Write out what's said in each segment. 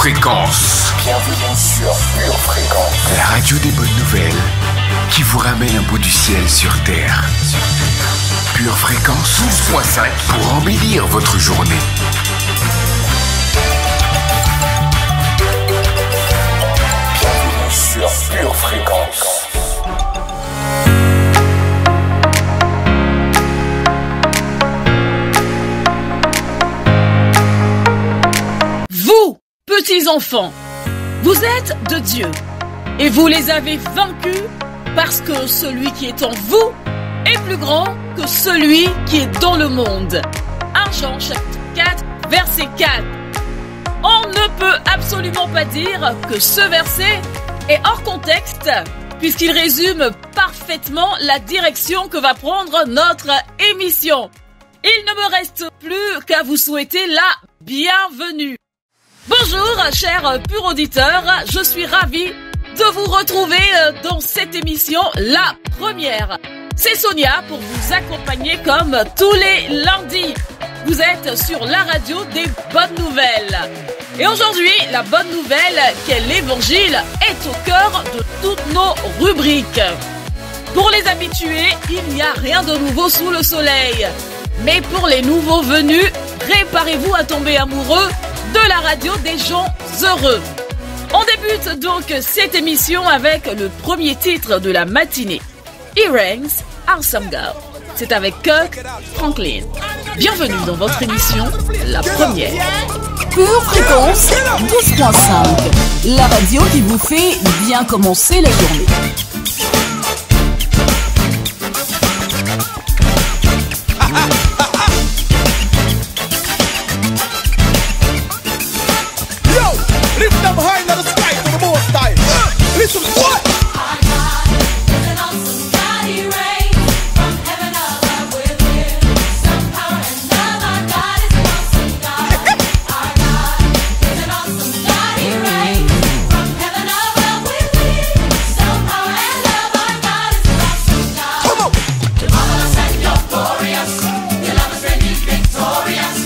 Fréquence. Bienvenue sur Pure Fréquence. La radio des bonnes nouvelles qui vous ramène un bout du ciel sur Terre. Pure Fréquence 12.5 pour embellir votre journée. Bienvenue sur Pure Fréquence. Vous, petits enfants, vous êtes de Dieu et vous les avez vaincus parce que celui qui est en vous est plus grand que celui qui est dans le monde. 1 Jean chapitre 4, verset 4. On ne peut absolument pas dire que ce verset est hors contexte puisqu'il résume parfaitement la direction que va prendre notre émission. Il ne me reste plus qu'à vous souhaiter la bienvenue. Bonjour chers purs auditeurs, je suis ravie de vous retrouver dans cette émission, la première. C'est Sonia pour vous accompagner comme tous les lundis. Vous êtes sur la radio des bonnes nouvelles. Et aujourd'hui, la bonne nouvelle qu'est l'évangile est au cœur de toutes nos rubriques. Pour les habitués, il n'y a rien de nouveau sous le soleil. Mais pour les nouveaux venus, préparez-vous à tomber amoureux de la radio des gens heureux. On débute donc cette émission avec le premier titre de la matinée. Earrings Are Some Girl. C'est avec Kirk Franklin. Bienvenue dans votre émission, la première. Pure Fréquence 12.5. La radio qui vous fait bien commencer la journée. Lift them high in the sky to the most high. Listen, what? Our God is an awesome God. He reigns from heaven above with wisdom, power, and love. Our God is an awesome God. Our God is an awesome God. He reigns from heaven above with wisdom, power, and love. Our God is an awesome God. Come on. You're marvelous and you're glorious. Your love has made me victorious.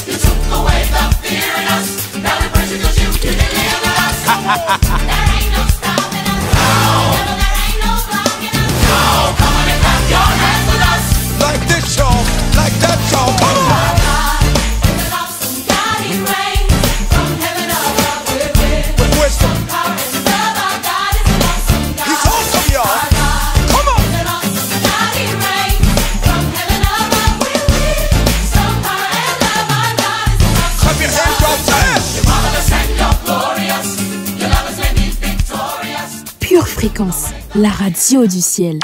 You took away the fear in us. Now we praise you 'cause you deliver us. There ain't no stopping us. Devil, there ain't no blocking us. Come on and clap your hands with us. Like this, y'all. Like that, y'all. Come on. Our God is an awesome God. He reigns from heaven above with With wisdom. power and love. Our God is an awesome God. He's awesome, y'all. Our God Come on. is an awesome God. He reigns from heaven above with wisdom, power, and love. Our God is an awesome Clap your hands, y'all. Dance. You're marvelous and you're glorious. Your love has made me victorious. Pure Fréquence, la radio du ciel.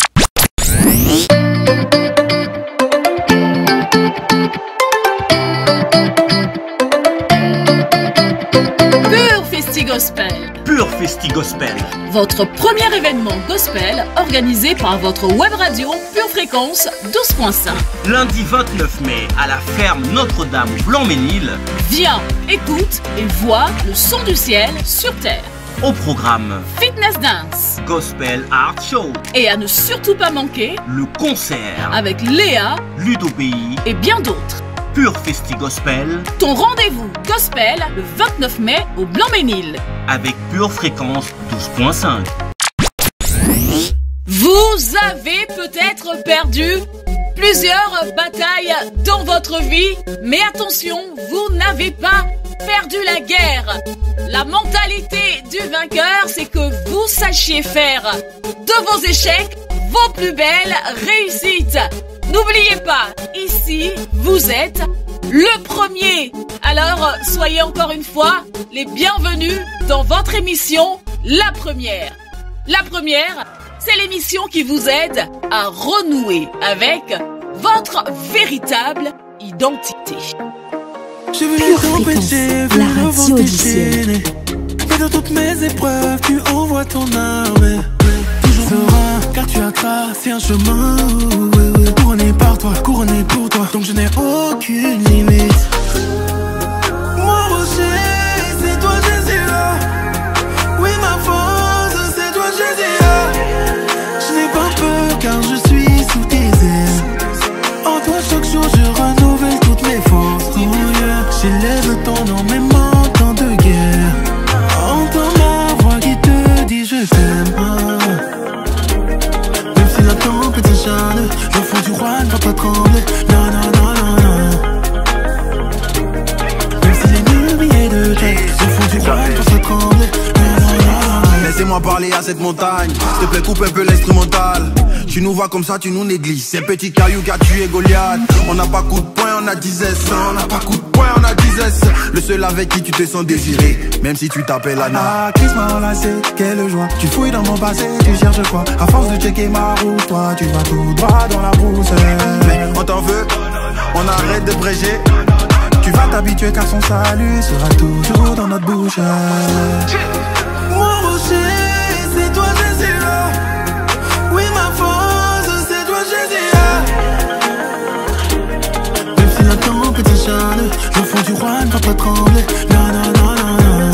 Pure Festi Gospel. Pure Festi Gospel. Votre premier événement gospel organisé par votre web radio Pure Fréquence 12.5. Lundi 29 mai à la ferme Notre-Dame Blanc-Ménil. Viens, écoute et vois le son du ciel sur terre. Au programme Fitness Dance. Gospel Art Show. Et à ne surtout pas manquer Le concert. avec Léa Ludo BI. et bien d'autres. Pure Festi Gospel. Ton rendez-vous gospel le 29 mai au Blanc-Ménil. Avec Pure Fréquence 12.5. Vous avez peut-être perdu plusieurs batailles dans votre vie, mais attention, vous n'avez pas perdu la guerre. La mentalité du vainqueur, c'est que vous sachiez faire de vos échecs vos plus belles réussites. N'oubliez pas, ici, vous êtes le premier. Alors, soyez encore une fois les bienvenus dans votre émission, La Première. La Première, c'est l'émission qui vous aide à renouer avec votre véritable identité. Pure Fréquence, la radio du ciel. Mais dans toutes mes épreuves, tu envoies ton arme. Toujours serein, car tu as tracé un chemin. Couronné par toi, couronné pour toi. Donc je n'ai aucune limite. Mon rocher, c'est toi Jésus. Oui, ma force, c'est toi Jésus. Je n'ai pas peur car je suis sous tes ailes. En toi chaque jour je renouvelle toutes mes forces. Oh yeah. J'élève ton nom même en temps de guerre. laisse-moi parler à cette montagne. S'il te plaît, coupe un peu l'instrumental. Tu nous vois comme ça, tu nous négliges. C'est petit caillou qui a tué Goliath. On n'a pas coup de poing, on a 10 S. On n'a pas coup de poing, on a 10 S. Le seul avec qui tu te sens désiré, même si tu t'appelles Anna. Ah, Chris m'a enlacé, quelle joie. Tu fouilles dans mon passé, tu cherches quoi? À force de checker ma route, toi, tu vas tout droit dans la brousse. Mais on t'en veut, on arrête de bréger. Tu vas t'habituer car son salut sera toujours dans notre bouche. Mon rocher, c'est toi Jésus. Oui, ma force, c'est toi Jésus. Même si la tempête s'acharne, l'enfant du roi ne va pas trembler. Non, non, non, non, non.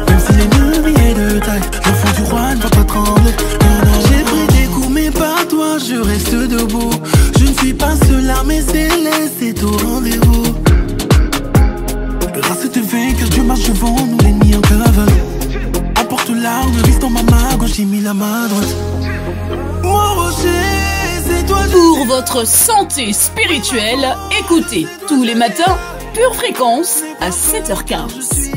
Même si l'ennemi est de taille, l'enfant du roi ne va pas trembler. Non, non, j'ai pris des coups, mais par toi, je reste debout. Je ne suis pas seul, l'armée céleste est au rendez-vous. Grâce à tes vainqueurs, Dieu marche devant nous, l'ennemi en cavale. Apporte l'arme, vise dans ma main gauche, j'ai mis la main droite. Mon rocher, c'est toi. Pour votre santé spirituelle, écoutez tous les matins Pure Fréquence à 7h15.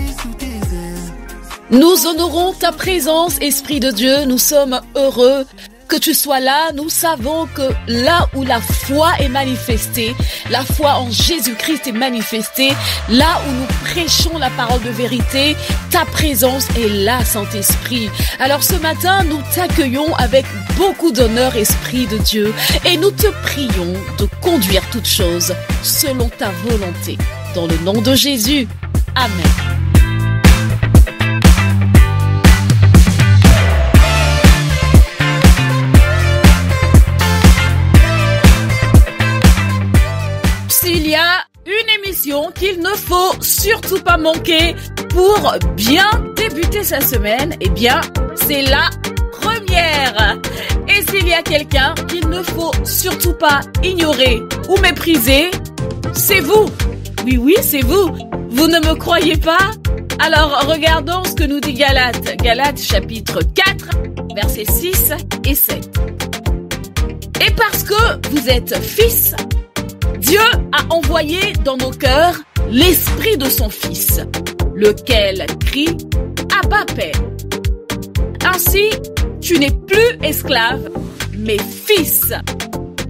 Nous honorons ta présence, Esprit de Dieu. Nous sommes heureux que tu sois là. Nous savons que là où la foi est manifestée, la foi en Jésus-Christ est manifestée, là où nous prêchons la parole de vérité, ta présence est là, Saint-Esprit. Alors ce matin, nous t'accueillons avec beaucoup d'honneur, Esprit de Dieu, et nous te prions de conduire toutes choses selon ta volonté. Dans le nom de Jésus, Amen. Il y a une émission qu'il ne faut surtout pas manquer pour bien débuter sa semaine, eh bien, c'est la première. Et s'il y a quelqu'un qu'il ne faut surtout pas ignorer ou mépriser, c'est vous. Oui, oui, c'est vous. Vous ne me croyez pas? Alors, regardons ce que nous dit Galates. Galates chapitre 4, versets 6 et 7. Et parce que vous êtes fils, Dieu a envoyé dans nos cœurs l'esprit de son Fils, lequel crie « Abba, Père ». Ainsi, tu n'es plus esclave, mais fils.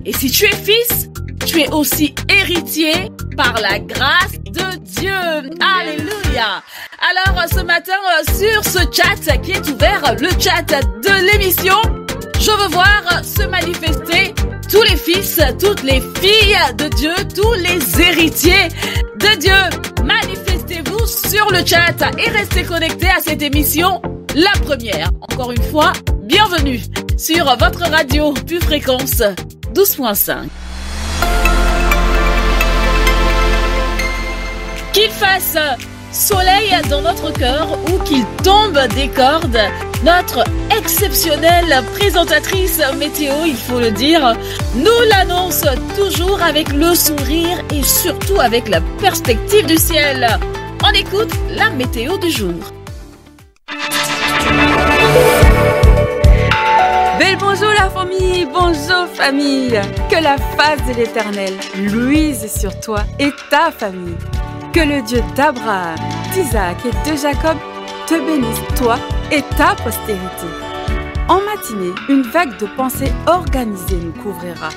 Et si tu es fils, tu es aussi héritier par la grâce de Dieu. Alléluia. Alors, ce matin, sur ce chat qui est ouvert, le chat de l'émission, je veux voir se manifester tous les fils, toutes les filles de Dieu, tous les héritiers de Dieu. Manifestez-vous sur le chat et restez connectés à cette émission, la première. Encore une fois, bienvenue sur votre radio Pure Fréquence 12.5. Qu'il fasse soleil dans notre cœur ou qu'il tombe des cordes, notre exceptionnelle présentatrice météo, il faut le dire, nous l'annonce toujours avec le sourire et surtout avec la perspective du ciel. On écoute la météo du jour. Bel bonjour la famille, bonjour famille. Que la face de l'Éternel luise sur toi et ta famille. Que le Dieu d'Abraham, d'Isaac et de Jacob te bénisse, toi et ta postérité. En matinée, une vague de pensées organisées nous couvrira.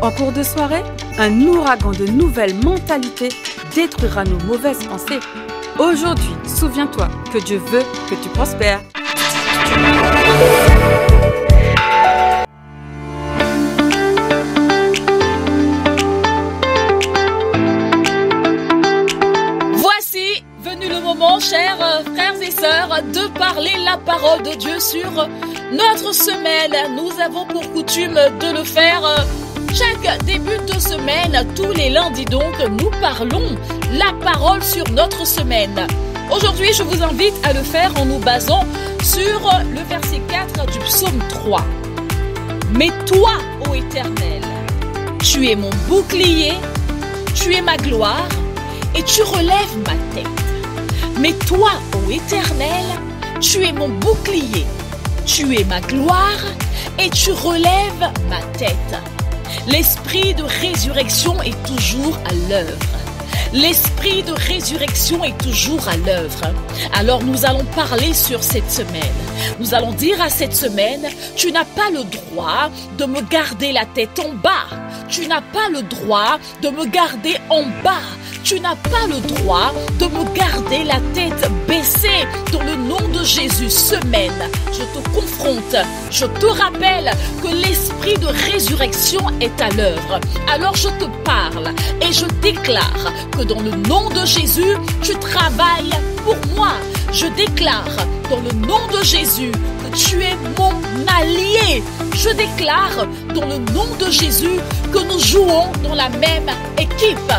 En cours de soirée, un ouragan de nouvelles mentalités détruira nos mauvaises pensées. Aujourd'hui, souviens-toi que Dieu veut que tu prospères. Chers frères et sœurs, de parler la parole de Dieu sur notre semaine. Nous avons pour coutume de le faire chaque début de semaine. Tous les lundis donc, nous parlons la parole sur notre semaine. Aujourd'hui, je vous invite à le faire en nous basant sur le verset 4 du psaume 3. Mais toi, ô Éternel, tu es mon bouclier, tu es ma gloire et tu relèves ma tête. Mais toi, ô Éternel, tu es mon bouclier, tu es ma gloire et tu relèves ma tête. L'esprit de résurrection est toujours à l'œuvre. l'esprit de résurrection est toujours à l'œuvre. Alors nous allons parler sur cette semaine. Nous allons dire à cette semaine, tu n'as pas le droit de me garder la tête en bas. Tu n'as pas le droit de me garder en bas. Tu n'as pas le droit de me garder la tête baissée. Dans le nom de Jésus, semaine, je te confronte, je te rappelle que l'esprit de résurrection est à l'œuvre. Alors je te parle et je déclare que dans le nom de Jésus, tu travailles pour moi. Je déclare dans le nom de Jésus que tu es mon allié. Je déclare dans le nom de Jésus que nous jouons dans la même équipe.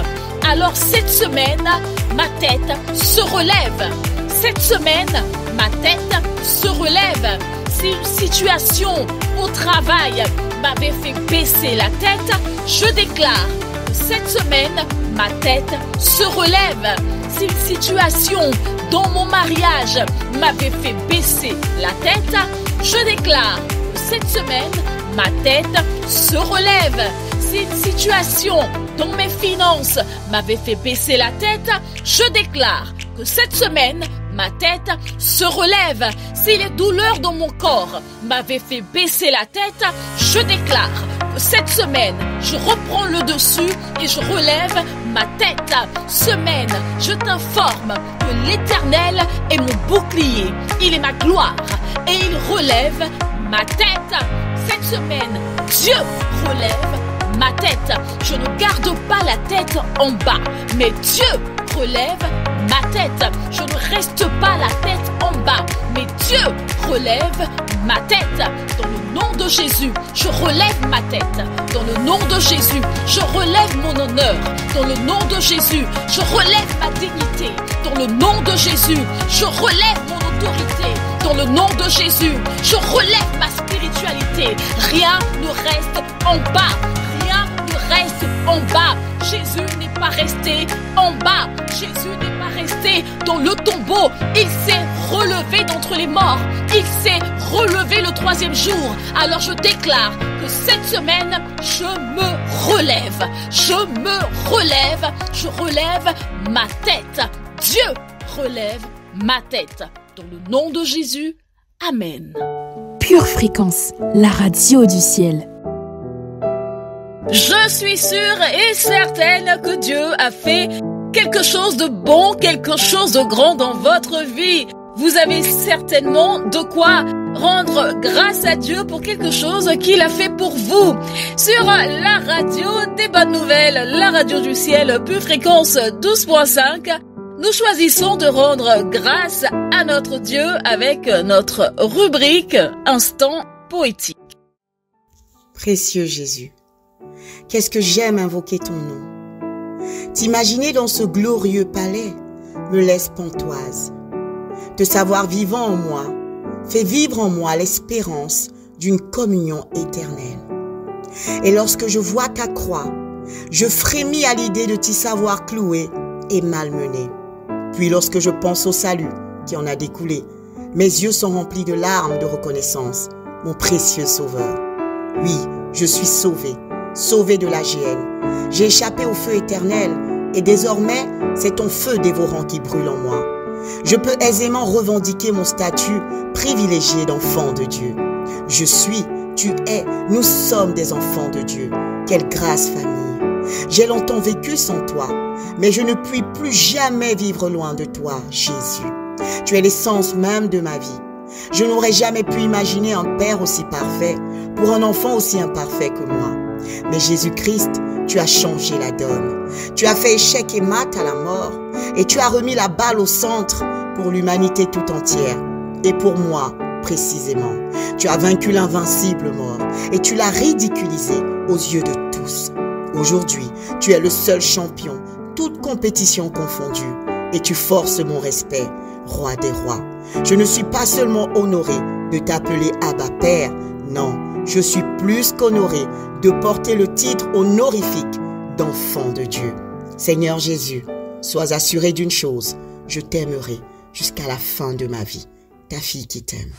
Alors cette semaine, ma tête se relève. Cette semaine, ma tête se relève. Si une situation au travail m'avait fait baisser la tête, je déclare que cette semaine, ma tête se relève. Si une situation dans mon mariage m'avait fait baisser la tête, je déclare que cette semaine, ma tête se relève. Si une situation dans mes finances m'avait fait baisser la tête, je déclare que cette semaine, ma tête se relève. Si les douleurs dans mon corps m'avaient fait baisser la tête, je déclare que cette semaine, je reprends le dessus et je relève ma tête. Semaine, je t'informe que l'Éternel est mon bouclier, il est ma gloire et il relève ma tête. Cette semaine, Dieu relève ma tête. Je ne garde pas la tête en bas, mais Dieu relève ma tête. Je ne reste pas la tête en bas, mais Dieu relève ma tête. Dans le nom de Jésus, je relève ma tête. Dans le nom de Jésus, je relève mon honneur. Dans le nom de Jésus, je relève ma dignité. Dans le nom de Jésus, je relève mon autorité. Dans le nom de Jésus, je relève ma spiritualité. Rien ne reste en bas. Rien ne reste en bas. Jésus n'est pas resté en bas. Jésus n'est pas resté dans le tombeau. Il s'est relevé d'entre les morts. Il s'est relevé le 3e jour. Alors je déclare que cette semaine, je me relève. Je me relève. Je relève ma tête. Dieu relève ma tête. Dans le nom de Jésus, Amen. Pure Fréquence, la radio du ciel. Je suis sûre et certaine que Dieu a fait quelque chose de bon, quelque chose de grand dans votre vie. Vous avez certainement de quoi rendre grâce à Dieu pour quelque chose qu'il a fait pour vous. Sur la radio des bonnes nouvelles, la radio du ciel, Pure Fréquence 12.5, nous choisissons de rendre grâce à notre Dieu avec notre rubrique Instant poétique. Précieux Jésus, qu'est-ce que j'aime invoquer ton nom. T'imaginer dans ce glorieux palais me laisse pantoise. Te savoir vivant en moi fait vivre en moi l'espérance d'une communion éternelle. Et lorsque je vois ta croix, je frémis à l'idée de t'y savoir cloué et malmené. Puis lorsque je pense au salut qui en a découlé, mes yeux sont remplis de larmes de reconnaissance, mon précieux Sauveur. Oui, je suis sauvé, sauvé de la géhenne. J'ai échappé au feu éternel et désormais, c'est ton feu dévorant qui brûle en moi. Je peux aisément revendiquer mon statut privilégié d'enfant de Dieu. Je suis, tu es, nous sommes des enfants de Dieu. Quelle grâce, famille! J'ai longtemps vécu sans toi, mais je ne puis plus jamais vivre loin de toi, Jésus. Tu es l'essence même de ma vie. Je n'aurais jamais pu imaginer un père aussi parfait pour un enfant aussi imparfait que moi. Mais Jésus-Christ, tu as changé la donne. Tu as fait échec et mat à la mort et tu as remis la balle au centre pour l'humanité tout entière et pour moi précisément. Tu as vaincu l'invincible mort et tu l'as ridiculisé aux yeux de tous. Aujourd'hui, tu es le seul champion, toute compétition confondue, et tu forces mon respect, roi des rois. Je ne suis pas seulement honoré de t'appeler Abba Père, non, je suis plus qu'honoré de porter le titre honorifique d'enfant de Dieu. Seigneur Jésus, sois assuré d'une chose, je t'aimerai jusqu'à la fin de ma vie. Ta fille qui t'aime.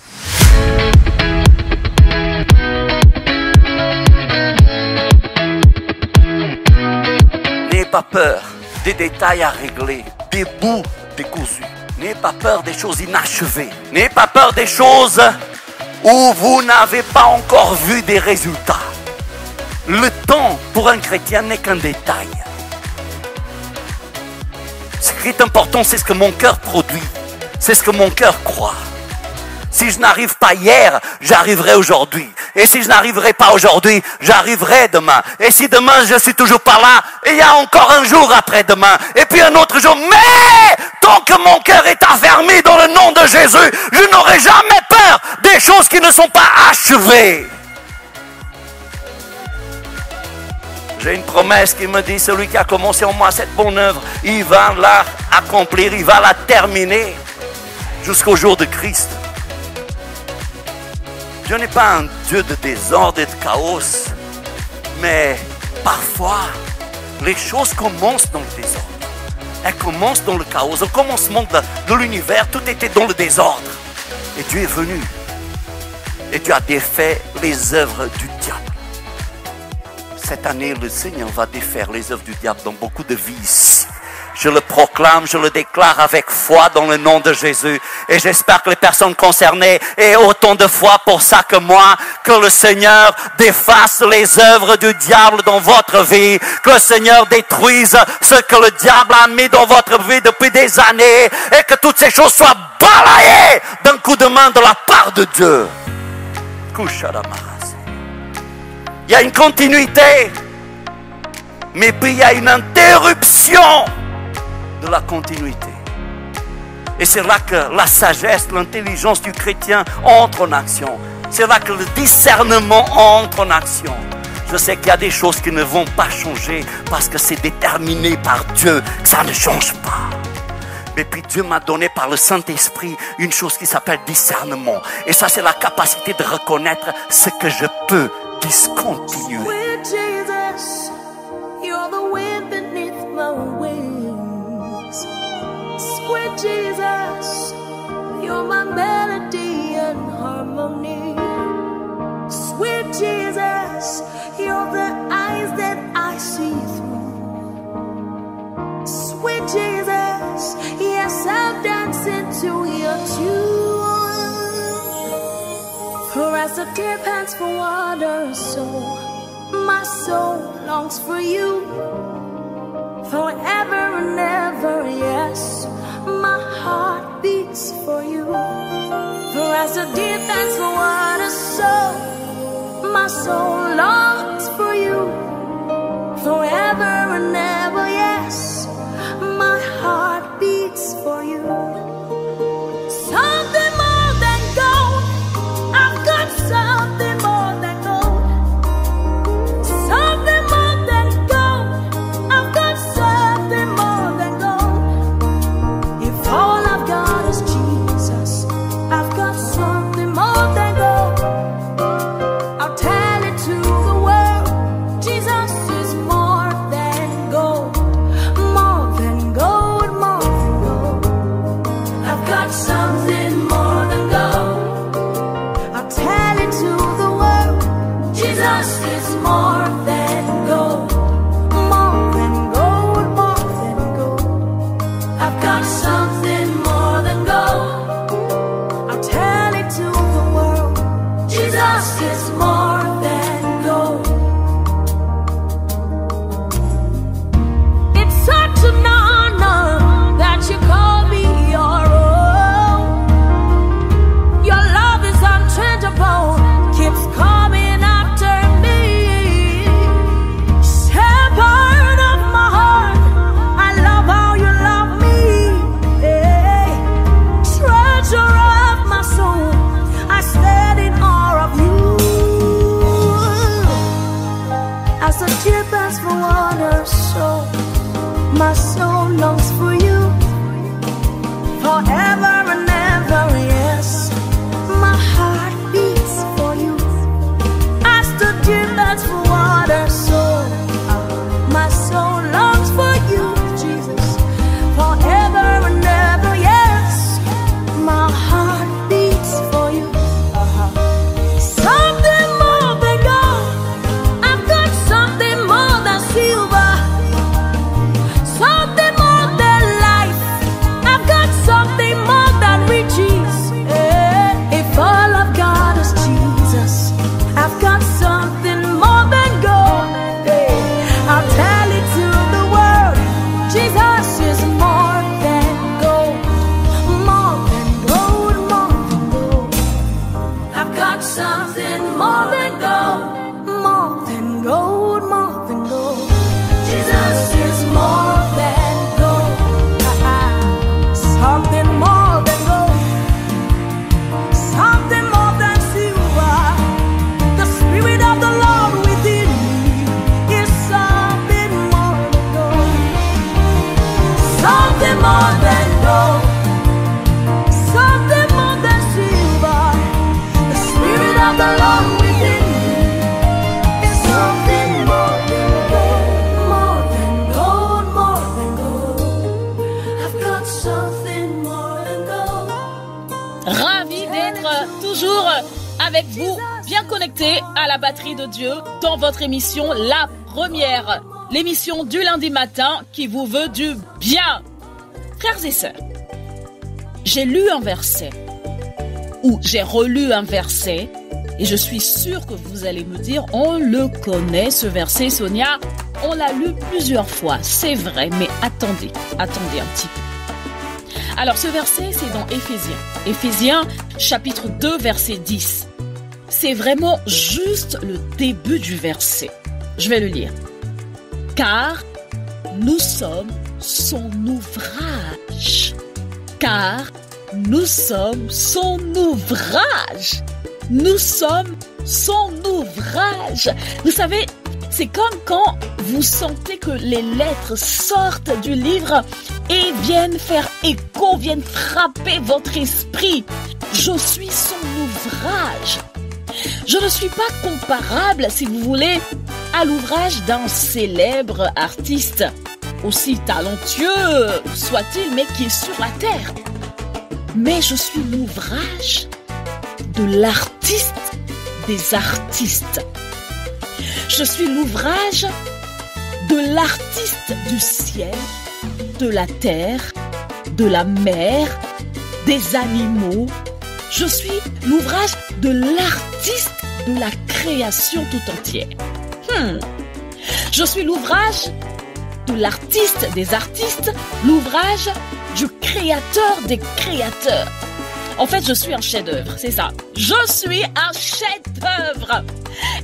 N'aie pas peur des détails à régler, des bouts décousus. N'ayez pas peur des choses inachevées. N'ayez pas peur des choses où vous n'avez pas encore vu des résultats. Le temps pour un chrétien n'est qu'un détail. Ce qui est important, c'est ce que mon cœur produit. C'est ce que mon cœur croit. Si je n'arrive pas hier, j'arriverai aujourd'hui. Et si je n'arriverai pas aujourd'hui, j'arriverai demain. Et si demain je suis toujours pas là, il y a encore un jour après-demain. Et puis un autre jour. Mais tant que mon cœur est affermi dans le nom de Jésus, je n'aurai jamais peur des choses qui ne sont pas achevées. J'ai une promesse qui me dit, celui qui a commencé en moi cette bonne œuvre, il va la accomplir, il va la terminer jusqu'au jour de Christ. Dieu n'est pas un Dieu de désordre et de chaos, mais parfois, les choses commencent dans le désordre. Elles commencent dans le chaos. Au commencement de l'univers, tout était dans le désordre. Et Dieu est venu. Et Dieu a défait les œuvres du diable. Cette année, le Seigneur va défaire les œuvres du diable dans beaucoup de vies ici. Je le proclame, je le déclare avec foi dans le nom de Jésus. Et j'espère que les personnes concernées aient autant de foi pour ça que moi. Que le Seigneur défasse les œuvres du diable dans votre vie. Que le Seigneur détruise ce que le diable a mis dans votre vie depuis des années. Et que toutes ces choses soient balayées d'un coup de main de la part de Dieu. Il y a une continuité. Mais puis il y a une interruption de la continuité. Et c'est là que la sagesse, l'intelligence du chrétien entre en action. C'est là que le discernement entre en action. Je sais qu'il y a des choses qui ne vont pas changer parce que c'est déterminé par Dieu que ça ne change pas. Mais puis Dieu m'a donné par le Saint-Esprit une chose qui s'appelle discernement. Et ça, c'est la capacité de reconnaître ce que je peux discontinuer. Sweet Jesus, you're the wind beneath my wings. Sweet Jesus, you're my melody and harmony. Sweet Jesus, you're the eyes that I see through. Sweet Jesus, yes, I'm dancing to your tune. For as the deer pants for water, so my soul longs for you. Forever and ever, yes, my heart beats for you. For as the deer pants for water, so my soul longs for you. Forever and ever, yes, my heart beats for you. Something more than gold, I've got something more than gold. Something more than gold, I've got something more than gold. If all I've got is Jesus, I've got something more than gold. I'll tell it to the world, Jesus is more than gold. More than gold, more than gold. I've got something more than gold. I'll tell it to the world, Jesus is more than gold. More than gold, more than gold. I've got something more than gold. I'll tell it to the world, Jesus is more than gold. It's such an honor that you call me your own. Your love is unchangeable, keeps coming after me. Shepherd of my heart, I love how you love me. Hey. Treasure of my soul, I stand in awe of you. As the deer pants for water, so my soul longs for you. Forever and ever, yes, my heart beats for you. As the deer pants for water, so my soul longs for you, Jesus. Forever and ever, yes, my heart beats for you. Something more than gold, I've got something more than silver. Something more than gold, something more than silver. The Spirit of the Lord within me is something more than gold, more than gold. I've got something more than gold. Ravi d'être toujours avec vous, bien connecté à la batterie de Dieu dans votre émission La Première, l'émission du lundi matin qui vous veut du bien. Frères et sœurs, j'ai lu un verset ou j'ai relu un verset et je suis sûre que vous allez me dire, on le connaît ce verset, Sonia, on l'a lu plusieurs fois, c'est vrai, mais attendez un petit peu. Alors ce verset, c'est dans Éphésiens chapitre 2, verset 10. C'est vraiment juste le début du verset. Je vais le lire. Car nous sommes son ouvrage. Car nous sommes son ouvrage. Nous sommes son ouvrage. Vous savez, c'est comme quand vous sentez que les lettres sortent du livre et viennent faire écho, viennent frapper votre esprit. Je suis son ouvrage. Je ne suis pas comparable, si vous voulez, à l'ouvrage d'un célèbre artiste, aussi talentueux soit-il, mais qui est sur la terre. Mais je suis l'ouvrage de l'artiste des artistes. Je suis l'ouvrage de l'artiste du ciel, de la terre, de la mer, des animaux. Je suis l'ouvrage de l'artiste de la création tout entière. Je suis l'ouvrage de l'artiste des artistes, l'ouvrage du créateur des créateurs. En fait, je suis un chef-d'œuvre, c'est ça. Je suis un chef-d'œuvre.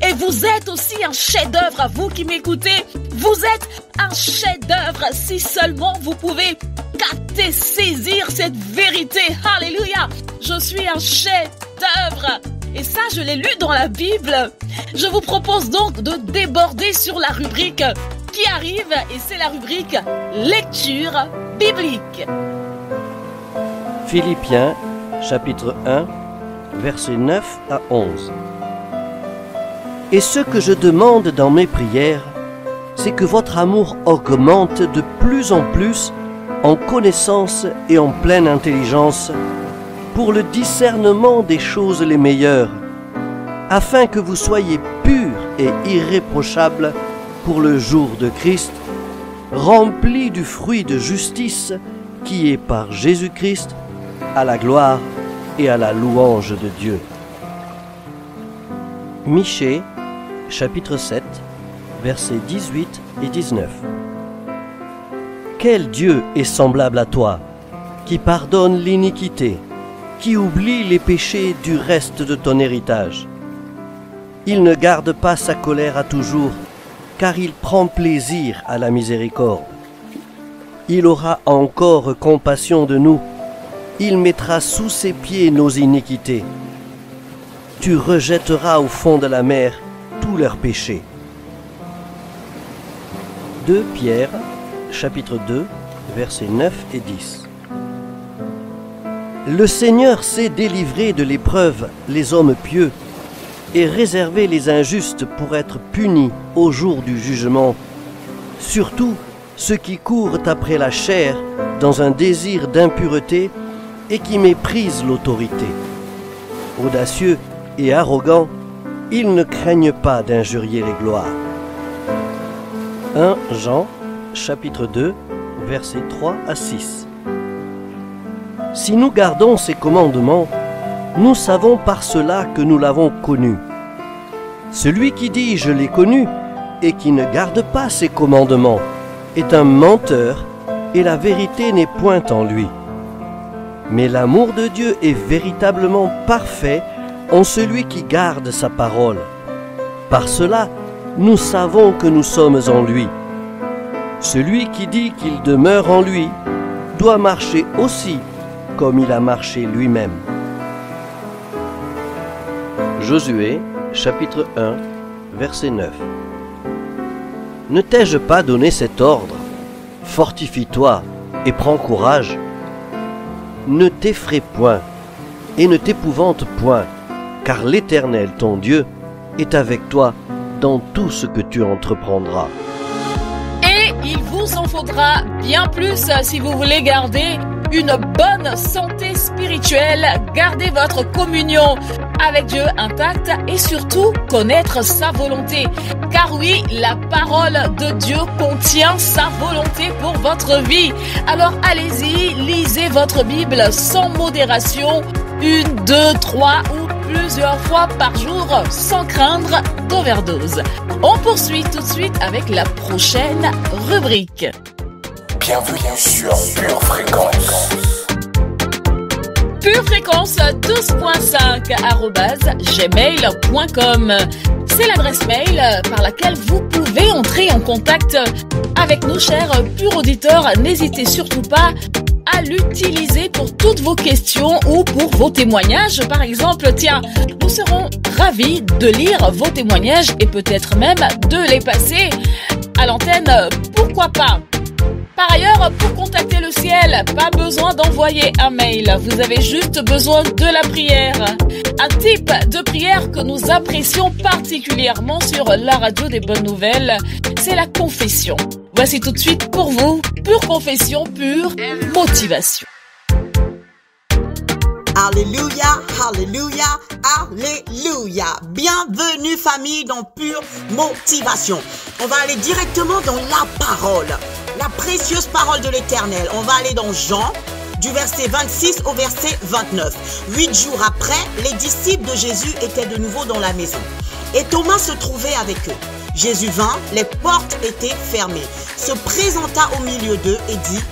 Et vous êtes aussi un chef-d'œuvre, vous qui m'écoutez. Vous êtes un chef-d'œuvre si seulement vous pouvez capter, saisir cette vérité. Alléluia. Je suis un chef-d'œuvre. Et ça, je l'ai lu dans la Bible. Je vous propose donc de déborder sur la rubrique qui arrive, et c'est la rubrique lecture biblique. Philippiens, chapitre 1, versets 9 à 11. Et ce que je demande dans mes prières, c'est que votre amour augmente de plus en plus en connaissance et en pleine intelligence pour le discernement des choses les meilleures, afin que vous soyez purs et irréprochables pour le jour de Christ, remplis du fruit de justice qui est par Jésus-Christ, à la gloire et à la louange de Dieu. Michée, chapitre 7, versets 18 et 19. Quel Dieu est semblable à toi, qui pardonne l'iniquité, qui oublie les péchés du reste de ton héritage. Il ne garde pas sa colère à toujours, car il prend plaisir à la miséricorde. Il aura encore compassion de nous, il mettra sous ses pieds nos iniquités. Tu rejetteras au fond de la mer tous leurs péchés. 2 Pierre, chapitre 2, versets 9 et 10. Le Seigneur sait délivrer de l'épreuve les hommes pieux et réserver les injustes pour être punis au jour du jugement, surtout ceux qui courent après la chair dans un désir d'impureté et qui méprisent l'autorité. Audacieux et arrogants, ils ne craignent pas d'injurier les gloires. 1 Jean, chapitre 2, versets 3 à 6. Si nous gardons ces commandements, nous savons par cela que nous l'avons connu. Celui qui dit « je l'ai connu » et qui ne garde pas ses commandements est un menteur et la vérité n'est point en lui. Mais l'amour de Dieu est véritablement parfait en celui qui garde sa parole. Par cela, nous savons que nous sommes en lui. Celui qui dit qu'il demeure en lui doit marcher aussi comme il a marché lui-même. Josué, chapitre 1, verset 9. Ne t'ai-je pas donné cet ordre? Fortifie-toi et prends courage. Ne t'effraie point et ne t'épouvante point, car l'Éternel, ton Dieu, est avec toi dans tout ce que tu entreprendras. Et il vous en faudra bien plus si vous voulez garder une bonne santé spirituelle, garder votre communion avec Dieu intacte et surtout connaître sa volonté. Car oui, la parole de Dieu contient sa volonté pour votre vie. Alors allez-y, lisez votre Bible sans modération, 1, 2, 3 ou plusieurs fois par jour sans craindre d'overdose. On poursuit tout de suite avec la prochaine rubrique. Bienvenue sur Pure Fréquence. Pure Fréquence 12.5@gmail.com. C'est l'adresse mail par laquelle vous pouvez entrer en contact avec nos chers purs auditeurs. N'hésitez surtout pas à l'utiliser pour toutes vos questions ou pour vos témoignages. Par exemple, tiens, nous serons ravis de lire vos témoignages et peut-être même de les passer à l'antenne. Pourquoi pas? Par ailleurs, pour contacter le ciel, pas besoin d'envoyer un mail. Vous avez juste besoin de la prière. Un type de prière que nous apprécions particulièrement sur la radio des bonnes nouvelles, c'est la confession. Voici tout de suite pour vous, pure confession, pure motivation. Alléluia, alléluia, alléluia. Bienvenue famille dans Pure Motivation. On va aller directement dans la parole, la précieuse parole de l'Éternel. On va aller dans Jean, du verset 26 au verset 29. 8 jours après, les disciples de Jésus étaient de nouveau dans la maison. Et Thomas se trouvait avec eux. Jésus vint, les portes étaient fermées, se présenta au milieu d'eux et dit: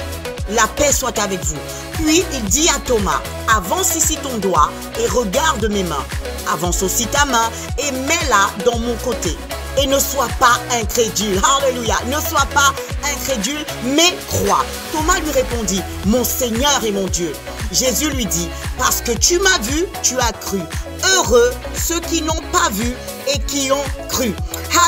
la paix soit avec vous. Puis il dit à Thomas: avance ici ton doigt et regarde mes mains. Avance aussi ta main et mets-la dans mon côté. Et ne sois pas incrédule. Alléluia. Ne sois pas incrédule, mais crois. Thomas lui répondit: mon Seigneur et mon Dieu. Jésus lui dit: parce que tu m'as vu, tu as cru. Heureux ceux qui n'ont pas vu et qui ont cru.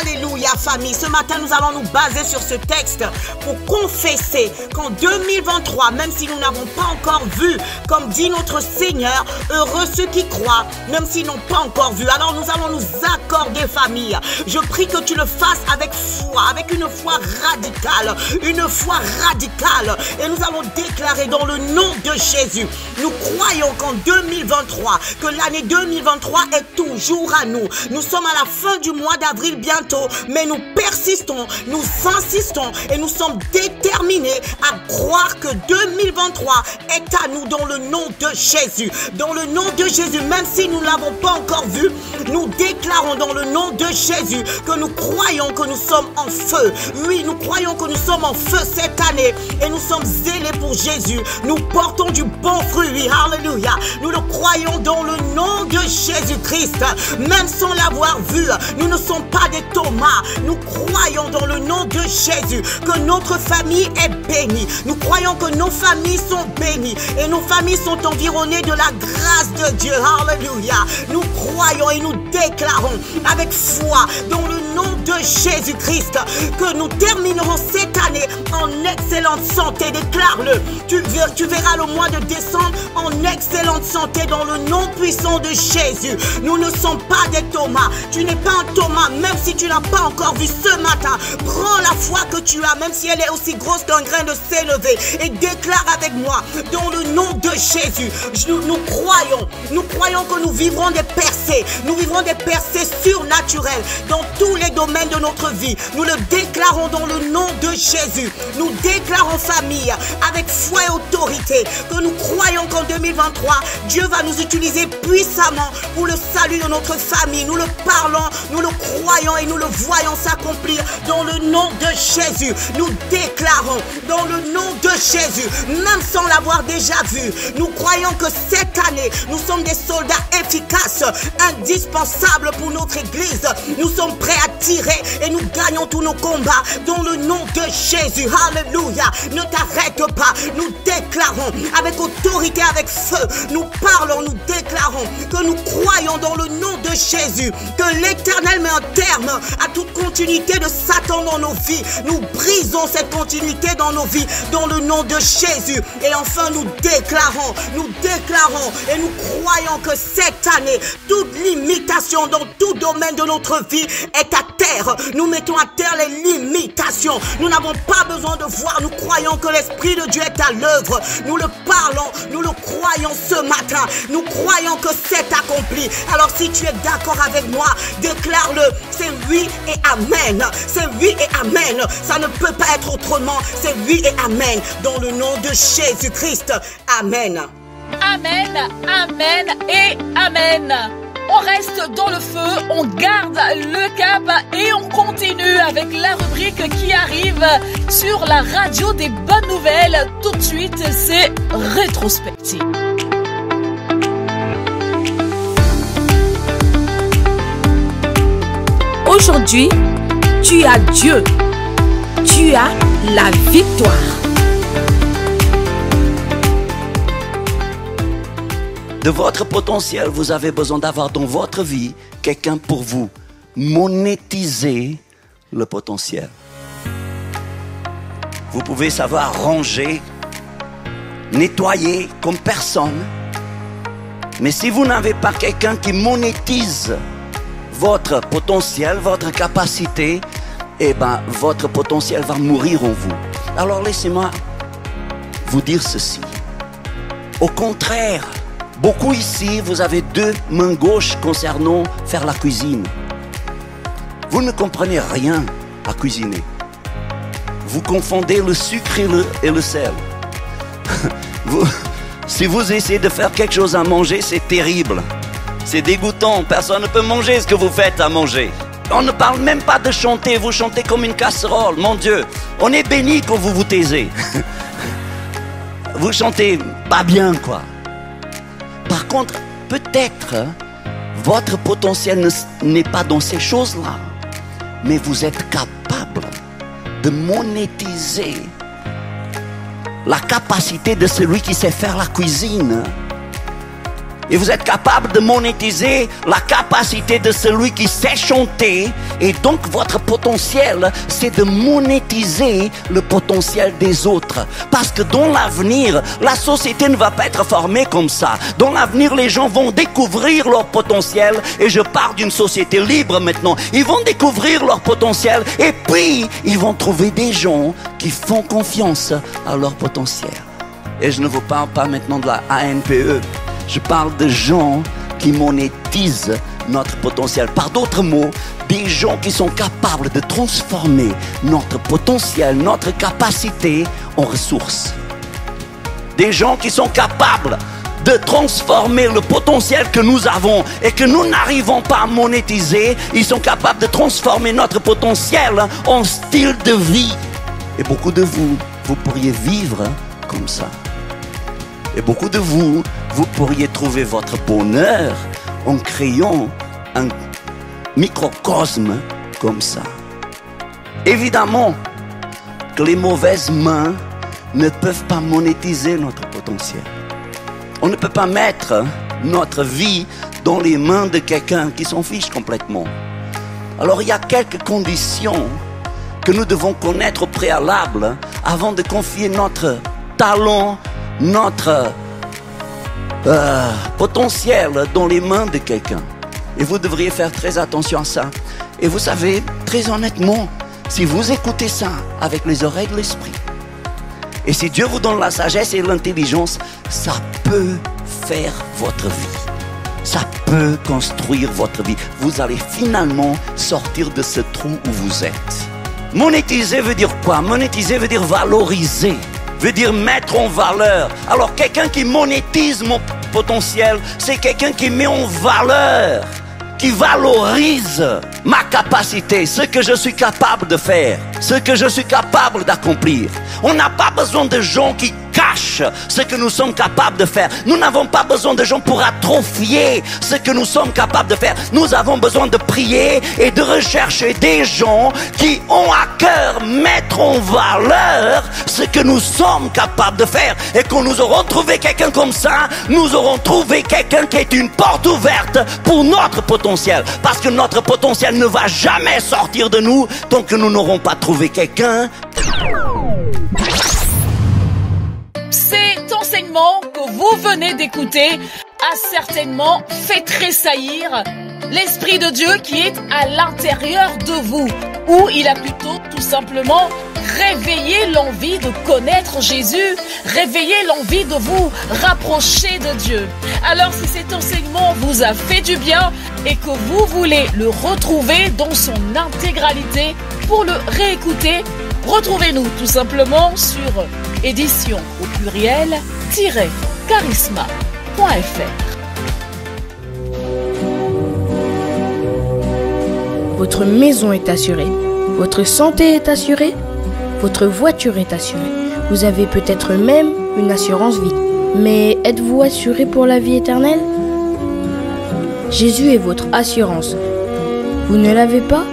Alléluia famille, ce matin nous allons nous baser sur ce texte pour confesser qu'en 2023, même si nous n'avons pas encore vu, comme dit notre Seigneur, heureux ceux qui croient, même s'ils n'ont pas encore vu. Alors nous allons nous accorder famille. Je prie que tu le fasses avec foi, avec une foi radicale, et nous allons déclarer dans le nom de Jésus. Nous croyons qu'en 2023, que l'année 2023 est toujours à nous. Nous sommes à la fin du mois d'avril bientôt, mais nous persistons, nous insistons et nous sommes déterminés à croire que 2023 est à nous dans le nom de Jésus. Dans le nom de Jésus, même si nous ne l'avons pas encore vu, nous déclarons dans le nom de Jésus que nous croyons que nous sommes en feu. Oui, nous croyons que nous sommes en feu cette année et nous sommes zélés pour Jésus. Nous portons du bon fruit. Alléluia. Nous le croyons dans le nom de Jésus-Christ. Même sans l'avoir vu, nous ne sommes pas des Thomas. Nous croyons dans le nom de Jésus que notre famille est bénie. Nous croyons que nos familles sont bénies et nos familles sont environnées de la grâce de Dieu. Alléluia. Nous croyons et nous déclarons avec foi dans le nom de Jésus-Christ que nous terminerons cette année en excellente santé. Déclare-le. Tu verras le mois de décembre en excellente santé dans le nom puissant de Jésus. Nous ne sommes pas des Thomas. Tu n'es pas un Thomas, même si tu n'as pas encore vu ce matin. Prends la foi que tu as, même si elle est aussi grosse qu'un grain de s'élever, et déclare avec moi dans le nom de Jésus. Nous croyons que nous vivrons des percées. Nous vivrons des percées surnaturelles dans tous les domaines de notre vie. Nous le déclarons dans le nom de Jésus. Nous déclarons famille avec foi et autorité que nous croyons qu'en 2023, Dieu va nous utiliser puissamment pour le salut de notre famille. Nous le parlons, nous le croyons et nous le voyons s'accomplir dans le nom de Jésus. Nous déclarons dans le nom de Jésus, même sans l'avoir déjà vu, nous croyons que cette année, nous sommes des soldats efficaces, indispensables pour notre Église. Nous sommes prêts à tirer et nous gagnons tous nos combats dans le nom de Jésus. Alléluia. Ne t'arrête pas. nous déclarons avec autorité, avec feu, nous parlons, nous déclarons que nous croyons dans le nom de Jésus, que l'Éternel met un terme à toute continuité de Satan dans nos vies. Nous brisons cette continuité dans nos vies, dans le nom de Jésus. Et enfin, nous déclarons et nous croyons que cette année, toute limitation dans tout domaine de notre vie est à terre. Nous mettons à terre les limitations. Nous n'avons pas besoin de voir. Nous croyons que l'Esprit de Dieu est à l'œuvre. Nous le parlons, nous le croyons ce matin. Nous croyons que c'est accompli. Alors si tu es d'accord avec moi, déclare-le. C'est oui et amen. C'est oui et amen. Ça ne peut pas être autrement. C'est oui et amen. Dans le nom de Jésus-Christ. Amen. Amen, amen et amen. On reste dans le feu, on garde le cap et on continue avec la rubrique qui arrive sur la radio des bonnes nouvelles. Tout de suite, c'est Rétrospective. Aujourd'hui, tu as Dieu. Tu as la victoire. De votre potentiel, vous avez besoin d'avoir dans votre vie quelqu'un pour vous monétiser le potentiel. Vous pouvez savoir ranger, nettoyer comme personne, mais si vous n'avez pas quelqu'un qui monétise votre potentiel, votre capacité, eh ben, votre potentiel va mourir en vous. Alors laissez-moi vous dire ceci. Au contraire, beaucoup ici, vous avez deux mains gauches concernant faire la cuisine. Vous ne comprenez rien à cuisiner. Vous confondez le sucre et le sel. Si vous essayez de faire quelque chose à manger, c'est terrible. C'est dégoûtant. Personne ne peut manger ce que vous faites à manger. On ne parle même pas de chanter. Vous chantez comme une casserole. Mon Dieu, on est béni quand vous vous taisez. Vous chantez pas bien, quoi. Par contre, peut-être votre potentiel n'est pas dans ces choses-là, mais vous êtes capable de monétiser la capacité de celui qui sait faire la cuisine. Et vous êtes capable de monétiser la capacité de celui qui sait chanter. Et donc votre potentiel, c'est de monétiser le potentiel des autres. Parce que dans l'avenir, la société ne va pas être formée comme ça. Dans l'avenir, les gens vont découvrir leur potentiel. Et je parle d'une société libre maintenant. Ils vont découvrir leur potentiel. Et puis, ils vont trouver des gens qui font confiance à leur potentiel. Et je ne vous parle pas maintenant de la ANPE. Je parle de gens qui monétisent notre potentiel. Par d'autres mots, des gens qui sont capables de transformer notre potentiel, notre capacité en ressources. Des gens qui sont capables de transformer le potentiel que nous avons et que nous n'arrivons pas à monétiser. Ils sont capables de transformer notre potentiel en style de vie. Et beaucoup de vous, vous pourriez vivre comme ça. Et beaucoup de vous, vous pourriez trouver votre bonheur en créant un microcosme comme ça. Évidemment que les mauvaises mains ne peuvent pas monétiser notre potentiel. On ne peut pas mettre notre vie dans les mains de quelqu'un qui s'en fiche complètement. Alors il y a quelques conditions que nous devons connaître au préalable avant de confier notre talent, notre potentiel dans les mains de quelqu'un. Et vous devriez faire très attention à ça. Et vous savez, très honnêtement, si vous écoutez ça avec les oreilles de l'esprit, et si Dieu vous donne la sagesse et l'intelligence, ça peut faire votre vie. Ça peut construire votre vie. Vous allez finalement sortir de ce trou où vous êtes. Monétiser veut dire quoi? Monétiser veut dire valoriser, veut dire mettre en valeur. Alors quelqu'un qui monétise mon potentiel, c'est quelqu'un qui met en valeur, qui valorise ma capacité, ce que je suis capable de faire, ce que je suis capable d'accomplir. On n'a pas besoin de gens qui cachent ce que nous sommes capables de faire. Nous n'avons pas besoin de gens pour atrophier ce que nous sommes capables de faire. Nous avons besoin de prier et de rechercher des gens qui ont à cœur mettre en valeur ce que nous sommes capables de faire. Et quand nous aurons trouvé quelqu'un comme ça, nous aurons trouvé quelqu'un qui est une porte ouverte pour notre potentiel. Parce que notre potentiel ne va jamais sortir de nous tant que nous n'aurons pas trouvé quelqu'un. Cet enseignement que vous venez d'écouter a certainement fait tressaillir l'Esprit de Dieu qui est à l'intérieur de vous, ou il a plutôt tout simplement réveillé l'envie de connaître Jésus, réveillé l'envie de vous rapprocher de Dieu. Alors si cet enseignement vous a fait du bien et que vous voulez le retrouver dans son intégralité pour le réécouter, retrouvez-nous tout simplement sur édition au pluriel-charisma.fr. Votre maison est assurée, votre santé est assurée, votre voiture est assurée. Vous avez peut-être même une assurance vie. Mais êtes-vous assuré pour la vie éternelle? Jésus est votre assurance. Vous ne l'avez pas?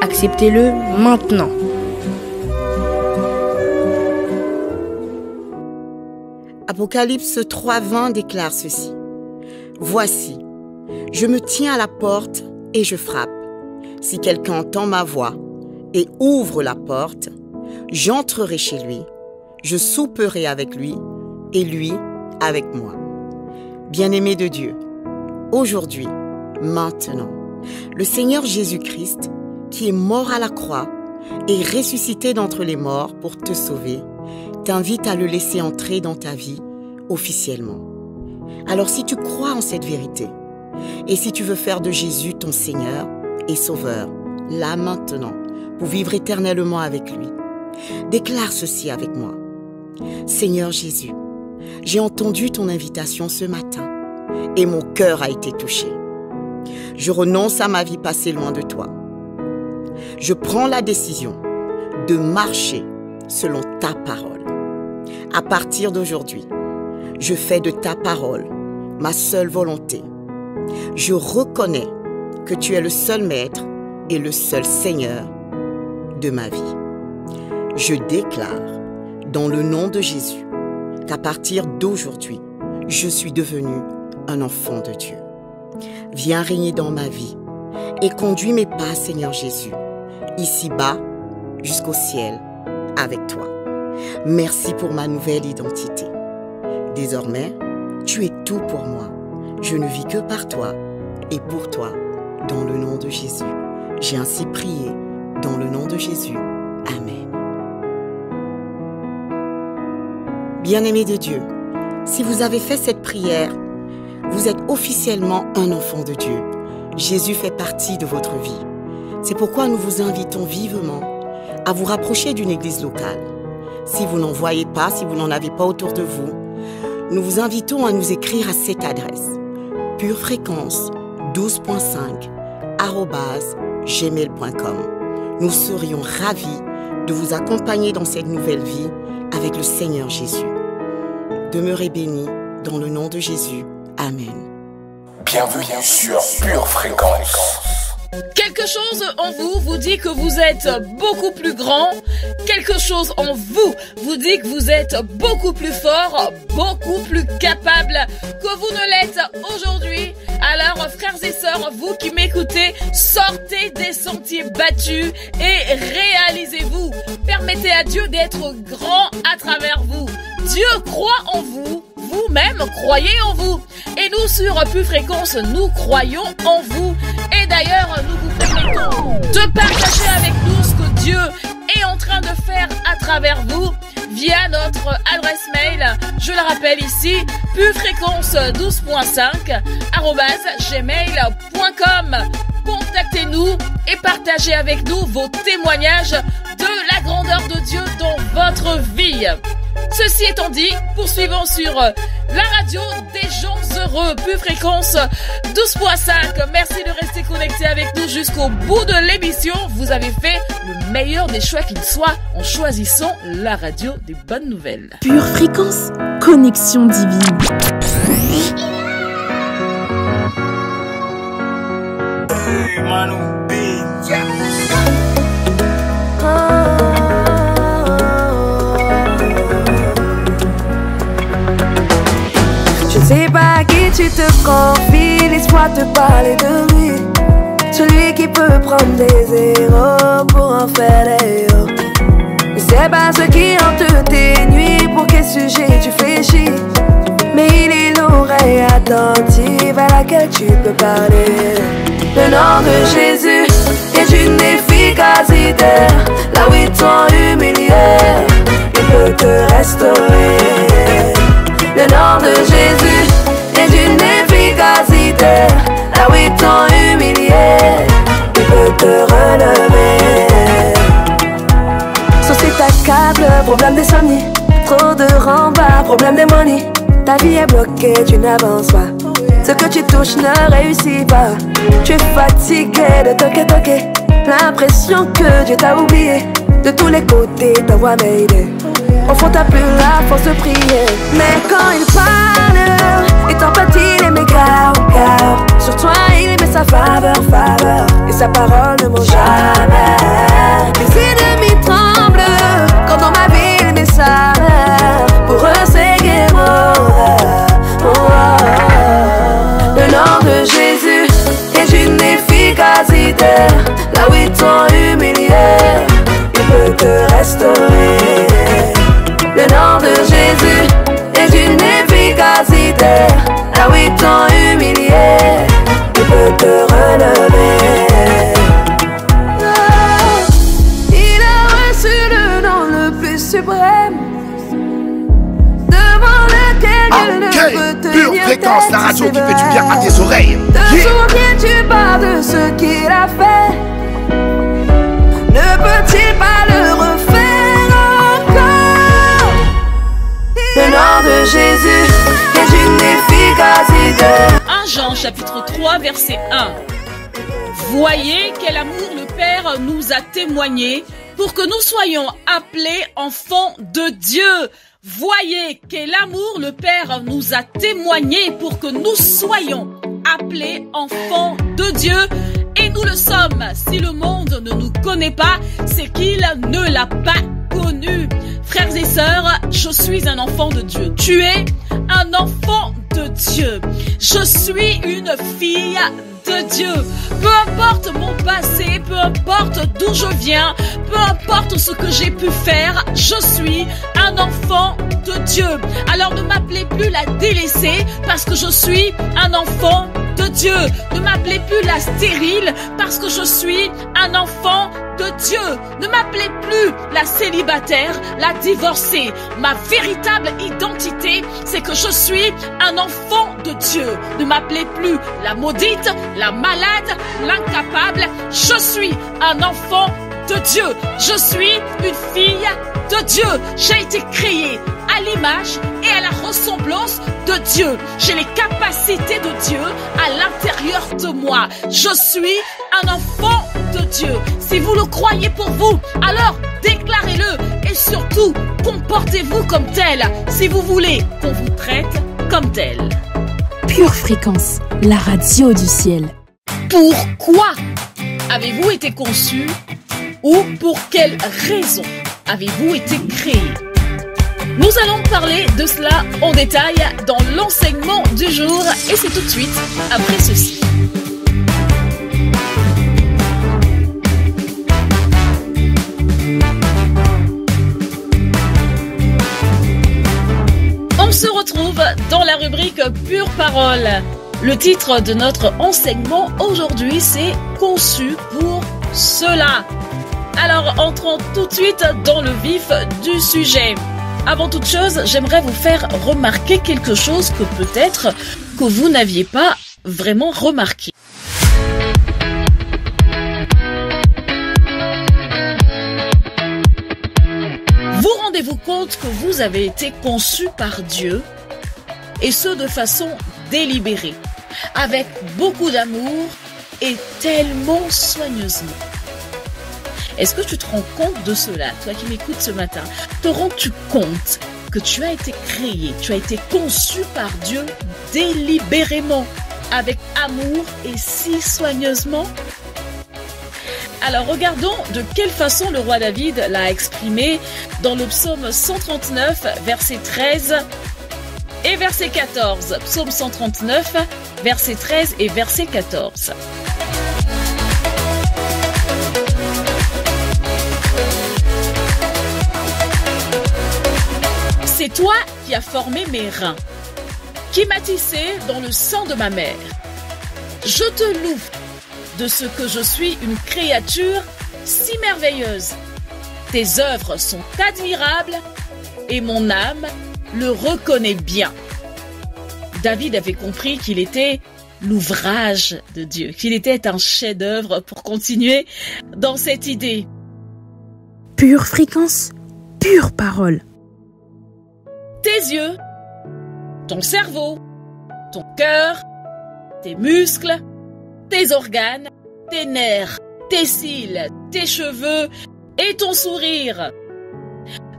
Acceptez-le maintenant. Apocalypse 3:20 déclare ceci. Voici, je me tiens à la porte et je frappe. Si quelqu'un entend ma voix et ouvre la porte, j'entrerai chez lui, je souperai avec lui et lui avec moi. Bien-aimé de Dieu, aujourd'hui, maintenant, le Seigneur Jésus-Christ, qui est mort à la croix et ressuscité d'entre les morts pour te sauver, t'invite à le laisser entrer dans ta vie officiellement. Alors si tu crois en cette vérité et si tu veux faire de Jésus ton Seigneur et Sauveur, là maintenant, pour vivre éternellement avec lui, déclare ceci avec moi. Seigneur Jésus, j'ai entendu ton invitation ce matin et mon cœur a été touché. Je renonce à ma vie passée loin de toi. Je prends la décision de marcher selon ta parole. À partir d'aujourd'hui, je fais de ta parole ma seule volonté. Je reconnais que tu es le seul maître et le seul Seigneur de ma vie. Je déclare, dans le nom de Jésus, qu'à partir d'aujourd'hui, je suis devenu un enfant de Dieu. Viens régner dans ma vie et conduis mes pas, Seigneur Jésus, ici-bas jusqu'au ciel avec toi. Merci pour ma nouvelle identité. Désormais, tu es tout pour moi. Je ne vis que par toi et pour toi, dans le nom de Jésus. J'ai ainsi prié, dans le nom de Jésus. Amen. Bien-aimés de Dieu, si vous avez fait cette prière, vous êtes officiellement un enfant de Dieu. Jésus fait partie de votre vie. C'est pourquoi nous vous invitons vivement à vous rapprocher d'une église locale. Si vous n'en voyez pas, si vous n'en avez pas autour de vous, nous vous invitons à nous écrire à cette adresse purefréquence12.5@gmail.com. Nous serions ravis de vous accompagner dans cette nouvelle vie avec le Seigneur Jésus. Demeurez bénis dans le nom de Jésus. Amen. Bienvenue sur Pure Fréquence. Quelque chose en vous vous dit que vous êtes beaucoup plus grand. Quelque chose en vous vous dit que vous êtes beaucoup plus fort, beaucoup plus capable que vous ne l'êtes aujourd'hui. Alors, frères et sœurs, vous qui m'écoutez, sortez des sentiers battus et réalisez-vous. Permettez à Dieu d'être grand à travers vous. Dieu croit en vous. Vous-même croyez en vous. Et nous, sur Pure Fréquence, nous croyons en vous. Et d'ailleurs, nous vous permettons de partager avec nous ce que Dieu est en train de faire à travers vous via notre adresse mail. Je la rappelle ici, purefréquence12.5@gmail.com. Contactez-nous et partagez avec nous vos témoignages de la grandeur de Dieu dans votre vie. Ceci étant dit, poursuivons sur la radio des gens heureux, Pure Fréquence 12.5. Merci de rester connecté avec nous jusqu'au bout de l'émission. Vous avez fait le meilleur des choix qu'il soit en choisissant la radio des bonnes nouvelles. Pure Fréquence, connexion divine. Hey, Manu B. Je ne sais pas à qui tu te confies, laisse-moi te parler de lui. Celui qui peut prendre des héros pour en faire des héros. Ne sais pas ce qui hante tes nuits, pour quel sujet tu fléchis. Mais il est l'oreille attentive à laquelle tu peux parler. Le nom de Jésus est d'une efficacité. Là où ils t'ont humilié, il peut te restaurer. Le nom de Jésus est d'une efficacité. Là où ils t'ont humilié, il peut te relever. Sauce ta câble, problème d'insomnie. Trop de rembarres, problème de money. Ta vie est bloquée, tu n'avances pas. Ce que tu touches ne réussit pas. Tu es fatigué de toquer. L'impression que Dieu t'a oublié. De tous les côtés, ta voix m'aide. Au fond t'as plus la force de prier. Mais quand il parle, il t'empathie les méga. Sur toi il met sa faveur. Et sa parole ne ment jamais. Les ennemis tremblent quand dans ma vie il met sa main. Pour eux c'est guerre. Le nom de Jésus est d'une efficacité. Là où ils t'ont humilié, il peut te restaurer. Le nom de Jésus est d'une efficacité. Là où ils t'ont humilié, il peut te relever. Il a reçu le nom le plus suprême, devant lequel ne peut tenir Pure Fréquence, la radio qui fait du bien à tes oreilles. Te souviens-tu pas de ce qu'il a fait? Ne peut-il pas le refaire encore? Le nom de Jésus est d'une efficacité. 1 Jean chapitre 3 verset 1. Voyez quel amour le Père nous a témoigné pour que nous soyons appelés enfants de Dieu. Voyez quel amour le Père nous a témoigné pour que nous soyons appelés enfants de Dieu. Et nous le sommes. Si le monde ne nous connaît pas, c'est qu'il ne l'a pas connu. Frères et sœurs, je suis un enfant de Dieu. Tu es un enfant de Dieu. Je suis une fille de Dieu. Peu importe mon passé, peu importe d'où je viens, peu importe ce que j'ai pu faire, je suis un enfant de Dieu. Alors ne m'appelez plus la délaissée parce que je suis un enfant de Dieu. Ne m'appelez plus la stérile parce que je suis un enfant de Dieu. Ne m'appelez plus la célibataire, la divorcée. Ma véritable identité, c'est que je suis un enfant de Dieu. Ne m'appelez plus la maudite, la malade, l'incapable. Je suis un enfant de Dieu. Je suis une fille de Dieu. J'ai été créée à l'image et à la ressemblance de Dieu. J'ai les capacités de Dieu à l'intérieur de moi. Je suis un enfant de Dieu. Si vous le croyez pour vous, alors déclarez-le et surtout comportez-vous comme tel si vous voulez qu'on vous traite comme tel. Pure Fréquence, la radio du ciel. Pourquoi avez-vous été conçu ou pour quelle raison avez-vous été créé? Nous allons parler de cela en détail dans l'enseignement du jour et c'est tout de suite après ceci. On se retrouve dans la rubrique Pure Parole. Le titre de notre enseignement aujourd'hui, c'est « Conçu pour cela ». Alors, entrons tout de suite dans le vif du sujet. Avant toute chose, j'aimerais vous faire remarquer quelque chose que peut-être que vous n'aviez pas vraiment remarqué. Vous rendez Rendez-vous compte que vous avez été conçus par Dieu, et ce de façon délibérée, avec beaucoup d'amour et tellement soigneusement. Est-ce que tu te rends compte de cela, toi qui m'écoutes ce matin? Te rends-tu compte que tu as été créé, tu as été conçu par Dieu délibérément, avec amour et si soigneusement? Alors regardons de quelle façon le roi David l'a exprimé dans le psaume 139, verset 13 et verset 14. Psaume 139, verset 13 et verset 14. C'est toi qui as formé mes reins, qui m'as tissé dans le sang de ma mère. Je te loue de ce que je suis une créature si merveilleuse. Tes œuvres sont admirables et mon âme le reconnaît bien. David avait compris qu'il était l'ouvrage de Dieu, qu'il était un chef-d'œuvre pour continuer dans cette idée. Pure fréquence, pure parole. Tes yeux, ton cerveau, ton cœur, tes muscles, tes organes, tes nerfs, tes cils, tes cheveux et ton sourire.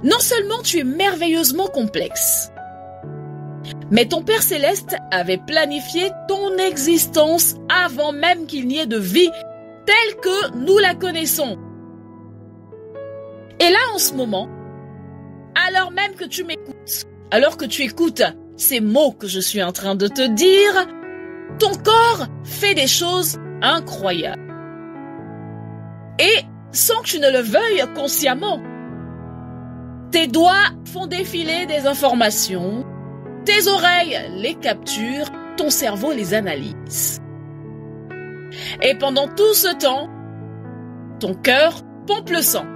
Non seulement tu es merveilleusement complexe, mais ton Père Céleste avait planifié ton existence avant même qu'il n'y ait de vie telle que nous la connaissons. Et là, en ce moment, alors même que tu m'écoutes, alors que tu écoutes ces mots que je suis en train de te dire, ton corps fait des choses incroyables. Et sans que tu ne le veuilles consciemment, tes doigts font défiler des informations, tes oreilles les capturent, ton cerveau les analyse. Et pendant tout ce temps, ton cœur pompe le sang.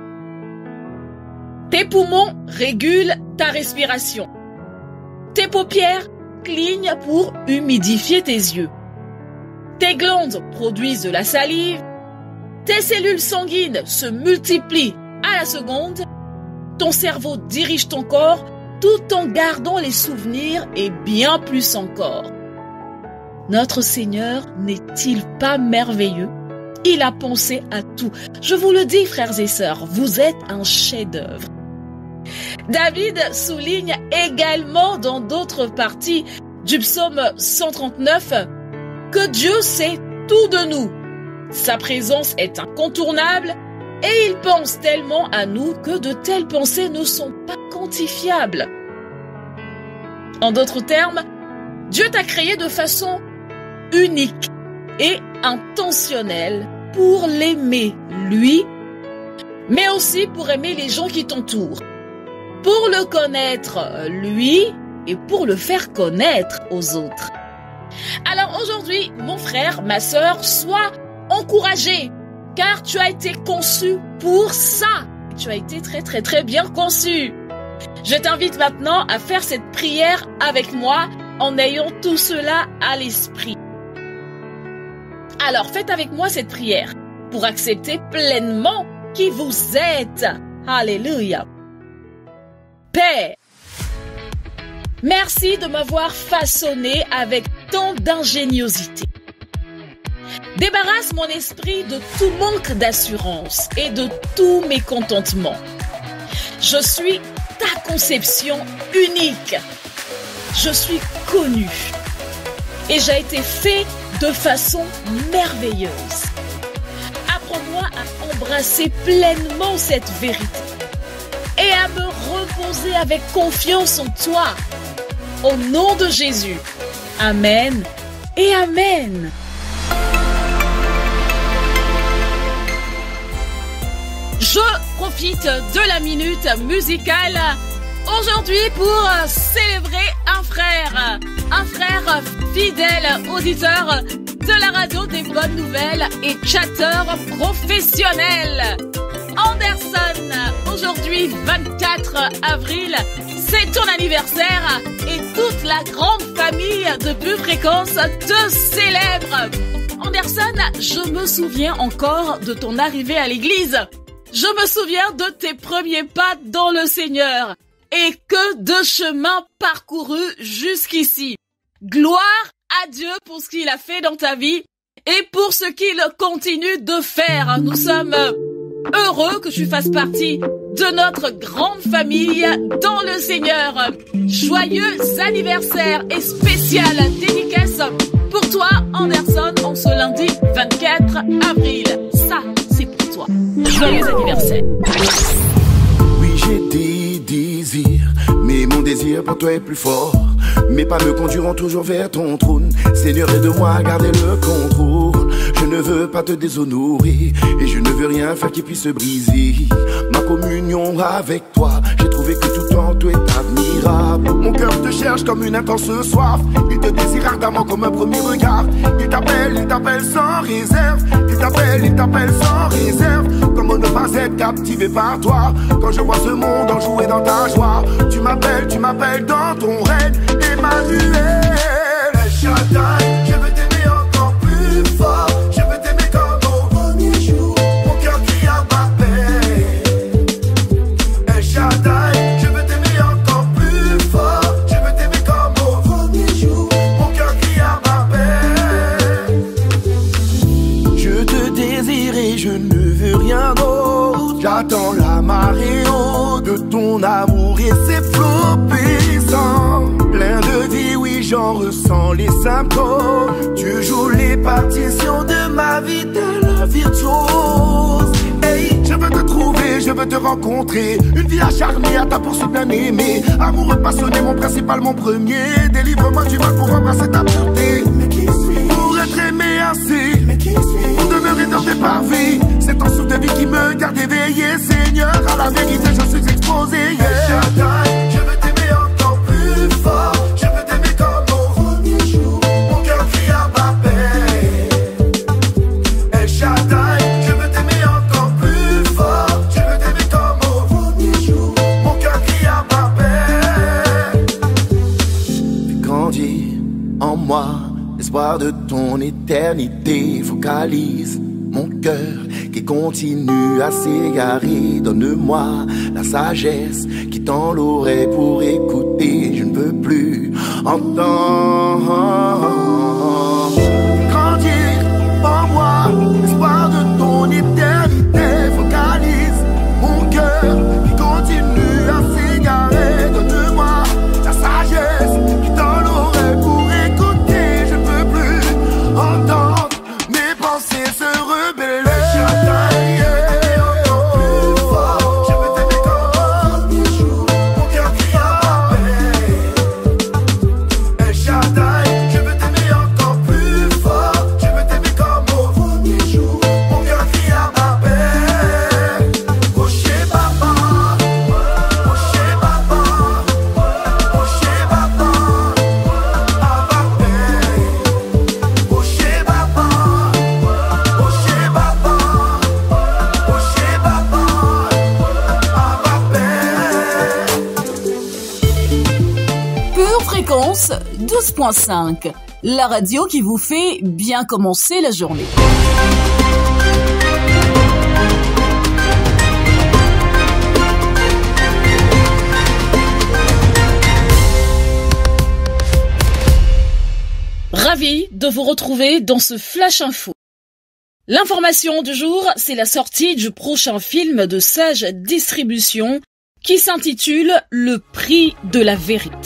Tes poumons régulent ta respiration. Tes paupières clignent pour humidifier tes yeux. Tes glandes produisent de la salive. Tes cellules sanguines se multiplient à la seconde. Ton cerveau dirige ton corps tout en gardant les souvenirs et bien plus encore. Notre Seigneur n'est-il pas merveilleux? Il a pensé à tout. Je vous le dis, frères et sœurs, vous êtes un chef-d'œuvre. David souligne également dans d'autres parties du psaume 139 que Dieu sait tout de nous. Sa présence est incontournable et il pense tellement à nous que de telles pensées ne sont pas quantifiables. En d'autres termes, Dieu t'a créé de façon unique et intentionnelle pour l'aimer lui, mais aussi pour aimer les gens qui t'entourent, pour le connaître lui et pour le faire connaître aux autres. Alors aujourd'hui, mon frère, ma sœur, sois encouragé, car tu as été conçu pour ça. Tu as été très bien conçu. Je t'invite maintenant à faire cette prière avec moi en ayant tout cela à l'esprit. Alors faites avec moi cette prière pour accepter pleinement qui vous êtes. Alléluia. Père, merci de m'avoir façonné avec tant d'ingéniosité. Débarrasse mon esprit de tout manque d'assurance et de tout mécontentement. Je suis ta conception unique. Je suis connu et j'ai été fait de façon merveilleuse. Apprends-moi à embrasser pleinement cette vérité et à me reposer avec confiance en toi. Au nom de Jésus. Amen et Amen. Je profite de la minute musicale aujourd'hui pour célébrer un frère fidèle auditeur de la radio des bonnes nouvelles et chatteur professionnel. Anderson, aujourd'hui 24 avril, c'est ton anniversaire et toute la grande famille de Pure Fréquence te célèbre. Anderson, je me souviens encore de ton arrivée à l'église. Je me souviens de tes premiers pas dans le Seigneur. Et que de chemin parcouru jusqu'ici. Gloire à Dieu pour ce qu'il a fait dans ta vie et pour ce qu'il continue de faire. Nous sommes heureux que tu fasses partie de notre grande famille dans le Seigneur. Joyeux anniversaire et spécial dédicace pour toi, Anderson, en ce lundi 24 avril. Ça, c'est pour toi. Joyeux anniversaire. Oui, j'ai des désirs, mais mon désir pour toi est plus fort. Mes pas me conduiront toujours vers ton trône. Seigneur, aide-moi à garder le contrôle. Je ne veux pas te déshonorer et je ne veux rien faire qui puisse briser ma communion avec toi. J'ai trouvé que tout en toi est admirable. Mon cœur te cherche comme une intense soif. Il te désire ardemment comme un premier regard. Il t'appelle sans réserve. Il t'appelle sans réserve. Comment ne pas être captivé par toi quand je vois ce monde enjoué dans ta joie. Tu m'appelles dans ton règne, Emmanuel. El Shaddai, je veux t'aimer encore plus fort. Je veux t'aimer comme au premier jour. Mon cœur crie à ma paix. El Shaddai, je veux t'aimer encore plus fort. Je veux t'aimer comme au premier jour. Mon cœur crie à ma paix. Je te désire et je ne veux rien d'autre. J'attends la marée haute de ton amour et ses flots paisants. Plein de vie, oui, j'en ressens les symptômes. Tu joues les partitions de ma vie, t'es la virtuose. Hey, je veux te trouver, je veux te rencontrer. Une vie acharnée à ta poursuite bien aimée. Amoureux passionné, mon principal, mon premier. Délivre-moi du mal pour embrasser ta pureté. Pour être aimé assez, pour demeurer dans tes parvis. C'est ton souffle de vie qui me garde éveillé. Seigneur, à la vérité, je suis exposé. Yeah. Je veux t'aimer encore plus fort. Je veux t'aimer comme au premier jour. Mon cœur crie à ma paix. El Shaddai, je veux t'aimer encore plus fort. Je veux t'aimer comme au premier jour. Mon cœur crie à ma paix. Fais grandir en moi l'espoir de ton éternité. Focalise mon cœur qui continue à s'égarer. Donne-moi la sagesse qui tend l'oreille pour écouter. Je ne veux plus entendre. Grandir en moi l'espoir de ton éternité. Focalise mon cœur qui continue à s'égarer. Donne-moi la sagesse qui tend l'oreille pour écouter. Je ne veux plus entendre mes pensées se rebeller. Fréquence 12.5, la radio qui vous fait bien commencer la journée. Ravi de vous retrouver dans ce Flash Info. L'information du jour, c'est la sortie du prochain film de Sage Distribution qui s'intitule Le prix de la vérité.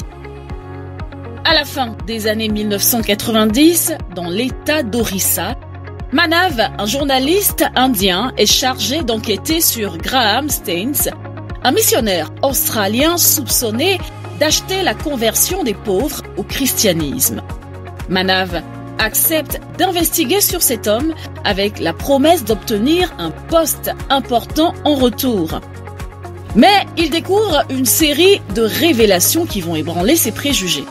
À la fin des années 1990, dans l'état d'Orissa, Manav, un journaliste indien, est chargé d'enquêter sur Graham Staines, un missionnaire australien soupçonné d'acheter la conversion des pauvres au christianisme. Manav accepte d'investiguer sur cet homme avec la promesse d'obtenir un poste important en retour. Mais il découvre une série de révélations qui vont ébranler ses préjugés.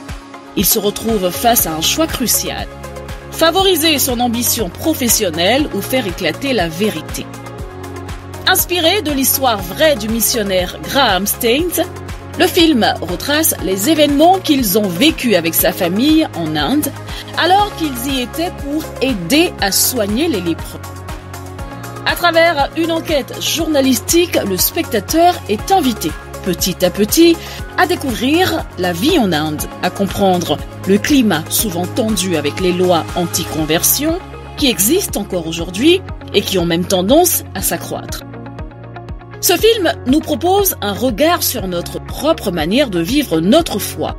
Il se retrouve face à un choix crucial. Favoriser son ambition professionnelle ou faire éclater la vérité. Inspiré de l'histoire vraie du missionnaire Graham Staines, le film retrace les événements qu'ils ont vécus avec sa famille en Inde, alors qu'ils y étaient pour aider à soigner les lépreux. À travers une enquête journalistique, le spectateur est invité, petit à petit, à découvrir la vie en Inde, à comprendre le climat souvent tendu avec les lois anti-conversion qui existent encore aujourd'hui et qui ont même tendance à s'accroître. Ce film nous propose un regard sur notre propre manière de vivre notre foi,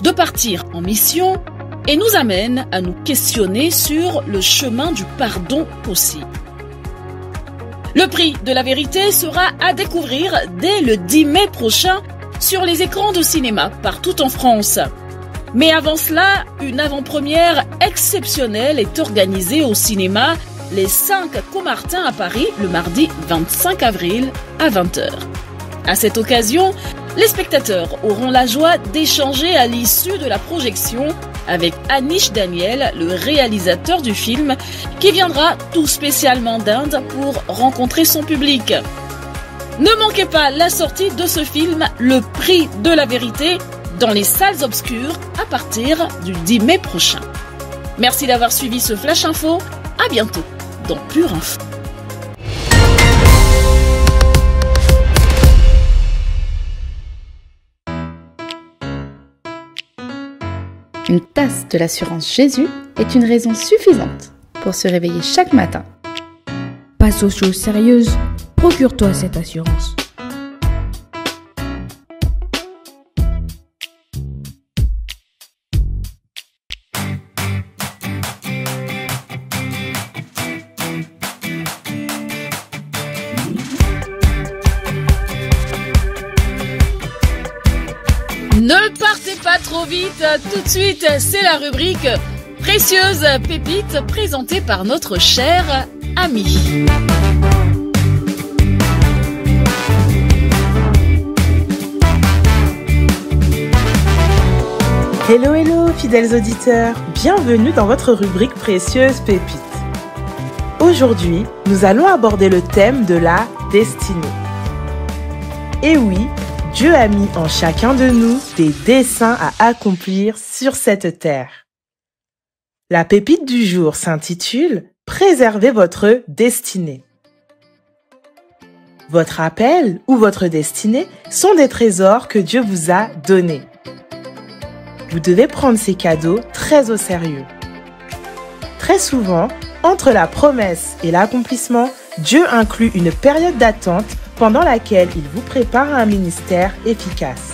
de partir en mission et nous amène à nous questionner sur le chemin du pardon possible. Le prix de la vérité sera à découvrir dès le 10 mai prochain sur les écrans de cinéma partout en France. Mais avant cela, une avant-première exceptionnelle est organisée au cinéma Les 5 Caumartin à Paris le mardi 25 avril à 20h. À cette occasion, les spectateurs auront la joie d'échanger à l'issue de la projection avec Anish Daniel, le réalisateur du film, qui viendra tout spécialement d'Inde pour rencontrer son public. Ne manquez pas la sortie de ce film, Le Prix de la Vérité, dans les salles obscures à partir du 10 mai prochain. Merci d'avoir suivi ce Flash Info. À bientôt dans Pure Info. Une tasse de l'assurance Jésus est une raison suffisante pour se réveiller chaque matin. Passe aux choses sérieuses, procure-toi cette assurance. Ne partez pas trop vite, tout de suite, c'est la rubrique Précieuse Pépite présentée par notre cher ami. Hello hello fidèles auditeurs, bienvenue dans votre rubrique Précieuse Pépite. Aujourd'hui, nous allons aborder le thème de la destinée. Et oui, Dieu a mis en chacun de nous des desseins à accomplir sur cette terre. La pépite du jour s'intitule « Préservez votre destinée ». Votre appel ou votre destinée sont des trésors que Dieu vous a donnés. Vous devez prendre ces cadeaux très au sérieux. Très souvent, entre la promesse et l'accomplissement, Dieu inclut une période d'attente pendant laquelle il vous prépare à un ministère efficace.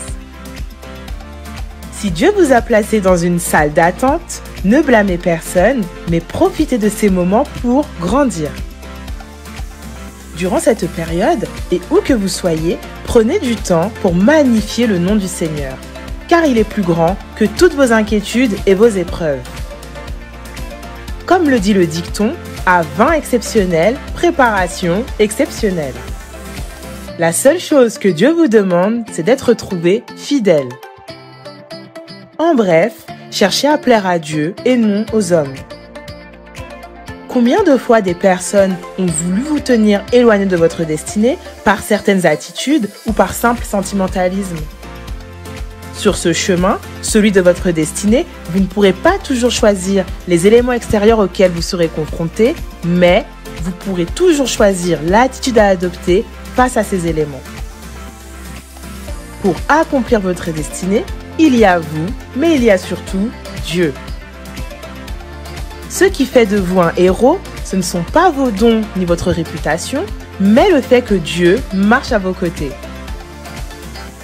Si Dieu vous a placé dans une salle d'attente, ne blâmez personne, mais profitez de ces moments pour grandir. Durant cette période, et où que vous soyez, prenez du temps pour magnifier le nom du Seigneur, car il est plus grand que toutes vos inquiétudes et vos épreuves. Comme le dit le dicton, à vin exceptionnel, préparation exceptionnelle. La seule chose que Dieu vous demande, c'est d'être trouvé fidèle. En bref, cherchez à plaire à Dieu et non aux hommes. Combien de fois des personnes ont voulu vous tenir éloigné de votre destinée par certaines attitudes ou par simple sentimentalisme? Sur ce chemin, celui de votre destinée, vous ne pourrez pas toujours choisir les éléments extérieurs auxquels vous serez confronté, mais vous pourrez toujours choisir l'attitude à adopter face à ces éléments. Pour accomplir votre destinée, il y a vous, mais il y a surtout Dieu. Ce qui fait de vous un héros, ce ne sont pas vos dons ni votre réputation, mais le fait que Dieu marche à vos côtés.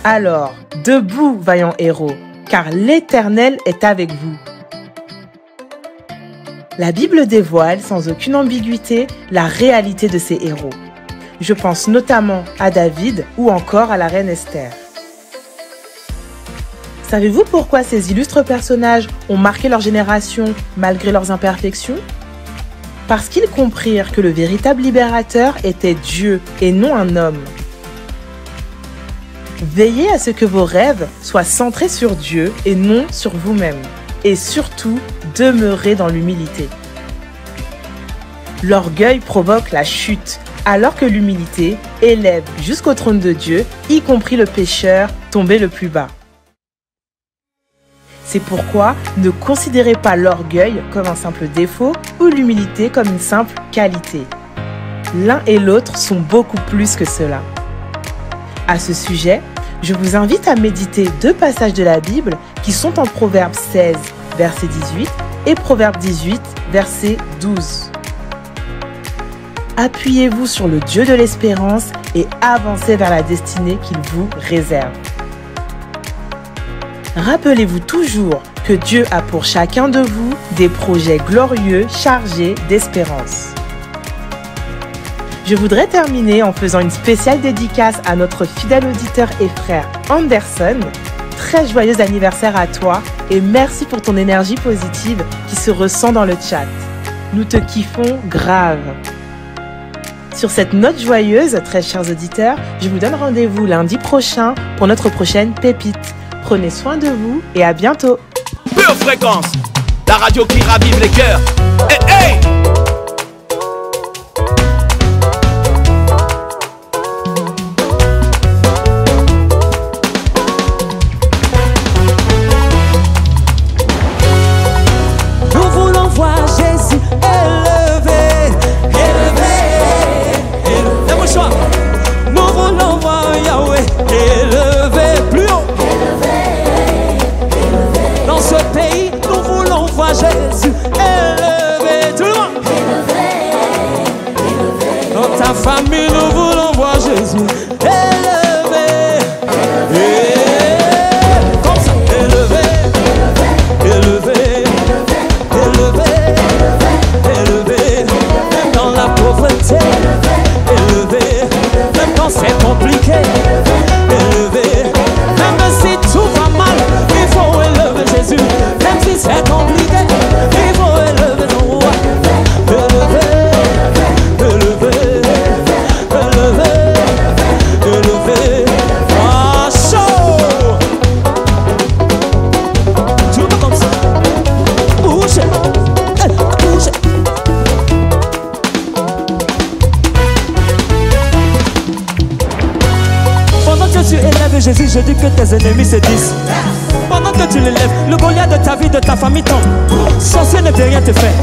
Alors, debout, vaillant héros, car l'Éternel est avec vous. La Bible dévoile sans aucune ambiguïté la réalité de ces héros. Je pense notamment à David ou encore à la reine Esther. Savez-vous pourquoi ces illustres personnages ont marqué leur génération malgré leurs imperfections? Parce qu'ils comprirent que le véritable libérateur était Dieu et non un homme. Veillez à ce que vos rêves soient centrés sur Dieu et non sur vous-même. Et surtout, demeurez dans l'humilité. L'orgueil provoque la chute, alors que l'humilité élève jusqu'au trône de Dieu, y compris le pécheur tombé le plus bas. C'est pourquoi ne considérez pas l'orgueil comme un simple défaut ou l'humilité comme une simple qualité. l'un et l'autre sont beaucoup plus que cela. À ce sujet, je vous invite à méditer 2 passages de la Bible qui sont en Proverbe 16, verset 18 et Proverbe 18, verset 12. Appuyez-vous sur le Dieu de l'espérance et avancez vers la destinée qu'il vous réserve. Rappelez-vous toujours que Dieu a pour chacun de vous des projets glorieux chargés d'espérance. Je voudrais terminer en faisant une spéciale dédicace à notre fidèle auditeur et frère Anderson. Très joyeux anniversaire à toi et merci pour ton énergie positive qui se ressent dans le chat. Nous te kiffons grave. Sur cette note joyeuse, très chers auditeurs, je vous donne rendez-vous lundi prochain pour notre prochaine pépite. Prenez soin de vous et à bientôt. Pure Fréquence, la radio qui ravive les cœurs. Hey, hey! Nous voulons voir Jésus élevé, élevé, élevé. Lève le choix. Nous voulons voir Yahweh élevé plus haut. Dans ce pays, nous voulons voir Jésus élevé. Tout le monde. Dans ta famille, nous voulons voir Jésus élevé. Comme ça, élevé, élevé, élevé, élevé. Même dans la pauvreté, élevé. Même quand c'est compliqué, élevé. Même si tout va mal, il faut élever Jésus. Même si c'est compliqué, il faut élever ton roi. Élevé, élevé, élevé, élevé. Ah, chaud. Tout le monde comme ça. Bougez, bougez. Pendant que tu élèves Jésus, je dis que tes ennemis se disent. Pendant que tu l'élèves, le Goliath de ta vie, de ta famille tombe. Sorcier ne peut rien te faire.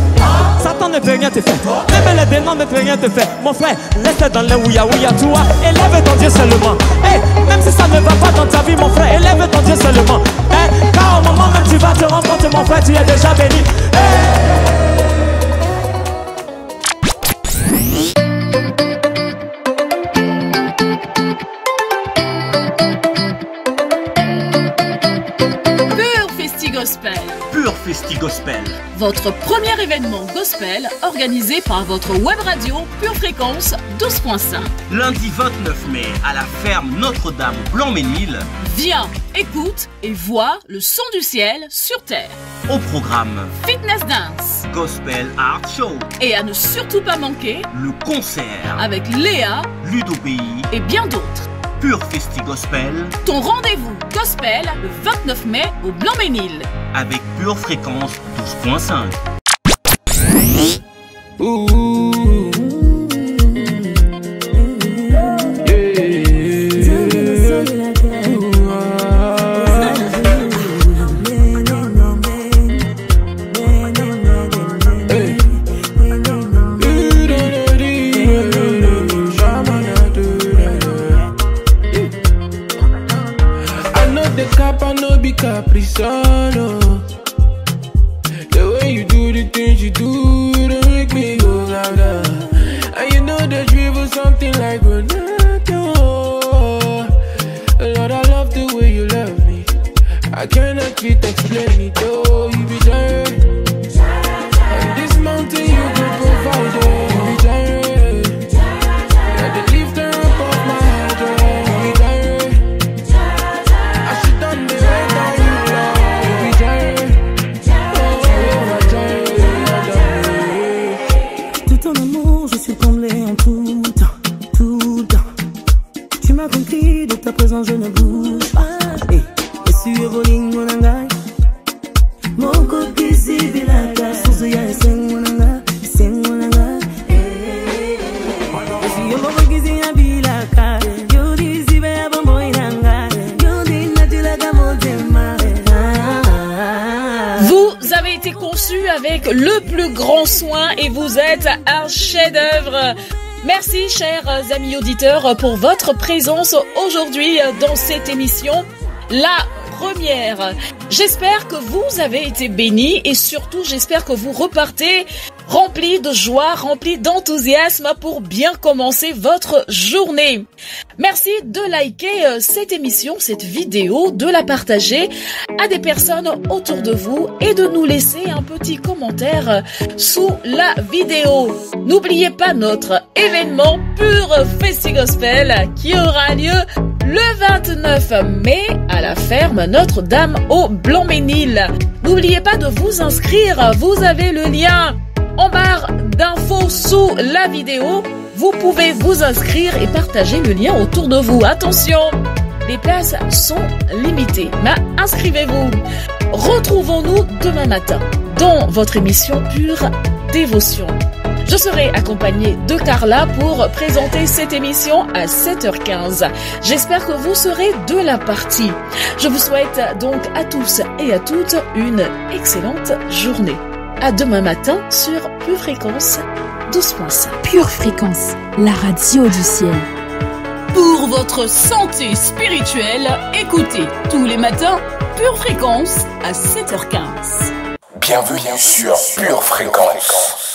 Satan ne peut rien te faire. Même les démons ne peuvent rien te faire. Mon frère, laisse dans les ouïa, toi. Élève ton Dieu seulement. Hey, même si ça ne va pas dans ta vie, mon frère, élève ton Dieu seulement. Hey, car au moment même tu vas te rendre compte, mon frère, tu es déjà béni. Pure Festi Gospel. Votre premier événement gospel organisé par votre web radio Pure Fréquence 12.5. Lundi 29 mai à la ferme Notre-Dame Blanc-Ménil. Viens, écoute et vois le son du ciel sur terre. Au programme Fitness Dance, Gospel Art Show. Et à ne surtout pas manquer le concert avec Léa, Ludo BI et bien d'autres. Pure Festi Gospel. Ton rendez-vous gospel le 29 mai au Blanc-Ménil. Avec Pure Fréquence 12.5. Capricorn, the way you do the things you do, they make me go louder. And you know the dribble something like Ronaldo. Lord, I love the way you love me. I cannot fit explain it though. You be giant, and this mountain you go provide. You be giant, yeah, the lifter up of my head. You be giant, I should done the right now. Ton amour, je suis comblé en tout temps, tout le temps. Tu m'as conquis, de ta présence je ne bouge pas. Hey, je suis évolué mon angai. Mon copie si bilaka, sous ya sing mon anga, sing mon anga. Je suis évolué si ya bilaka, yo di si be ya bombo inanga, yo di na di la gamotema. Vous avez été conçu avec le plus grand soin et vous êtes un chef-d'œuvre. Merci, chers amis auditeurs, pour votre présence aujourd'hui dans cette émission, la première. J'espère que vous avez été bénis et surtout, j'espère que vous repartez remplis de joie, remplis d'enthousiasme pour bien commencer votre journée. Merci de liker cette émission, cette vidéo, de la partager à des personnes autour de vous et de nous laisser un petit commentaire sous la vidéo. N'oubliez pas notre événement Pur Festi Gospel qui aura lieu le 29 mai à la ferme Notre-Dame au Blanc-Ménil. N'oubliez pas de vous inscrire, vous avez le lien en barre d'infos sous la vidéo. Vous pouvez vous inscrire et partager le lien autour de vous. Attention, les places sont limitées, mais inscrivez-vous. Retrouvons-nous demain matin dans votre émission Pure Dévotion. Je serai accompagnée de Carla pour présenter cette émission à 7h15. J'espère que vous serez de la partie. Je vous souhaite donc à tous et à toutes une excellente journée. À demain matin sur Pure Fréquence 12.5. Pure Fréquence, la radio du ciel. Pour votre santé spirituelle, écoutez tous les matins Pure Fréquence à 7h15. Bienvenue sur Pure Fréquence.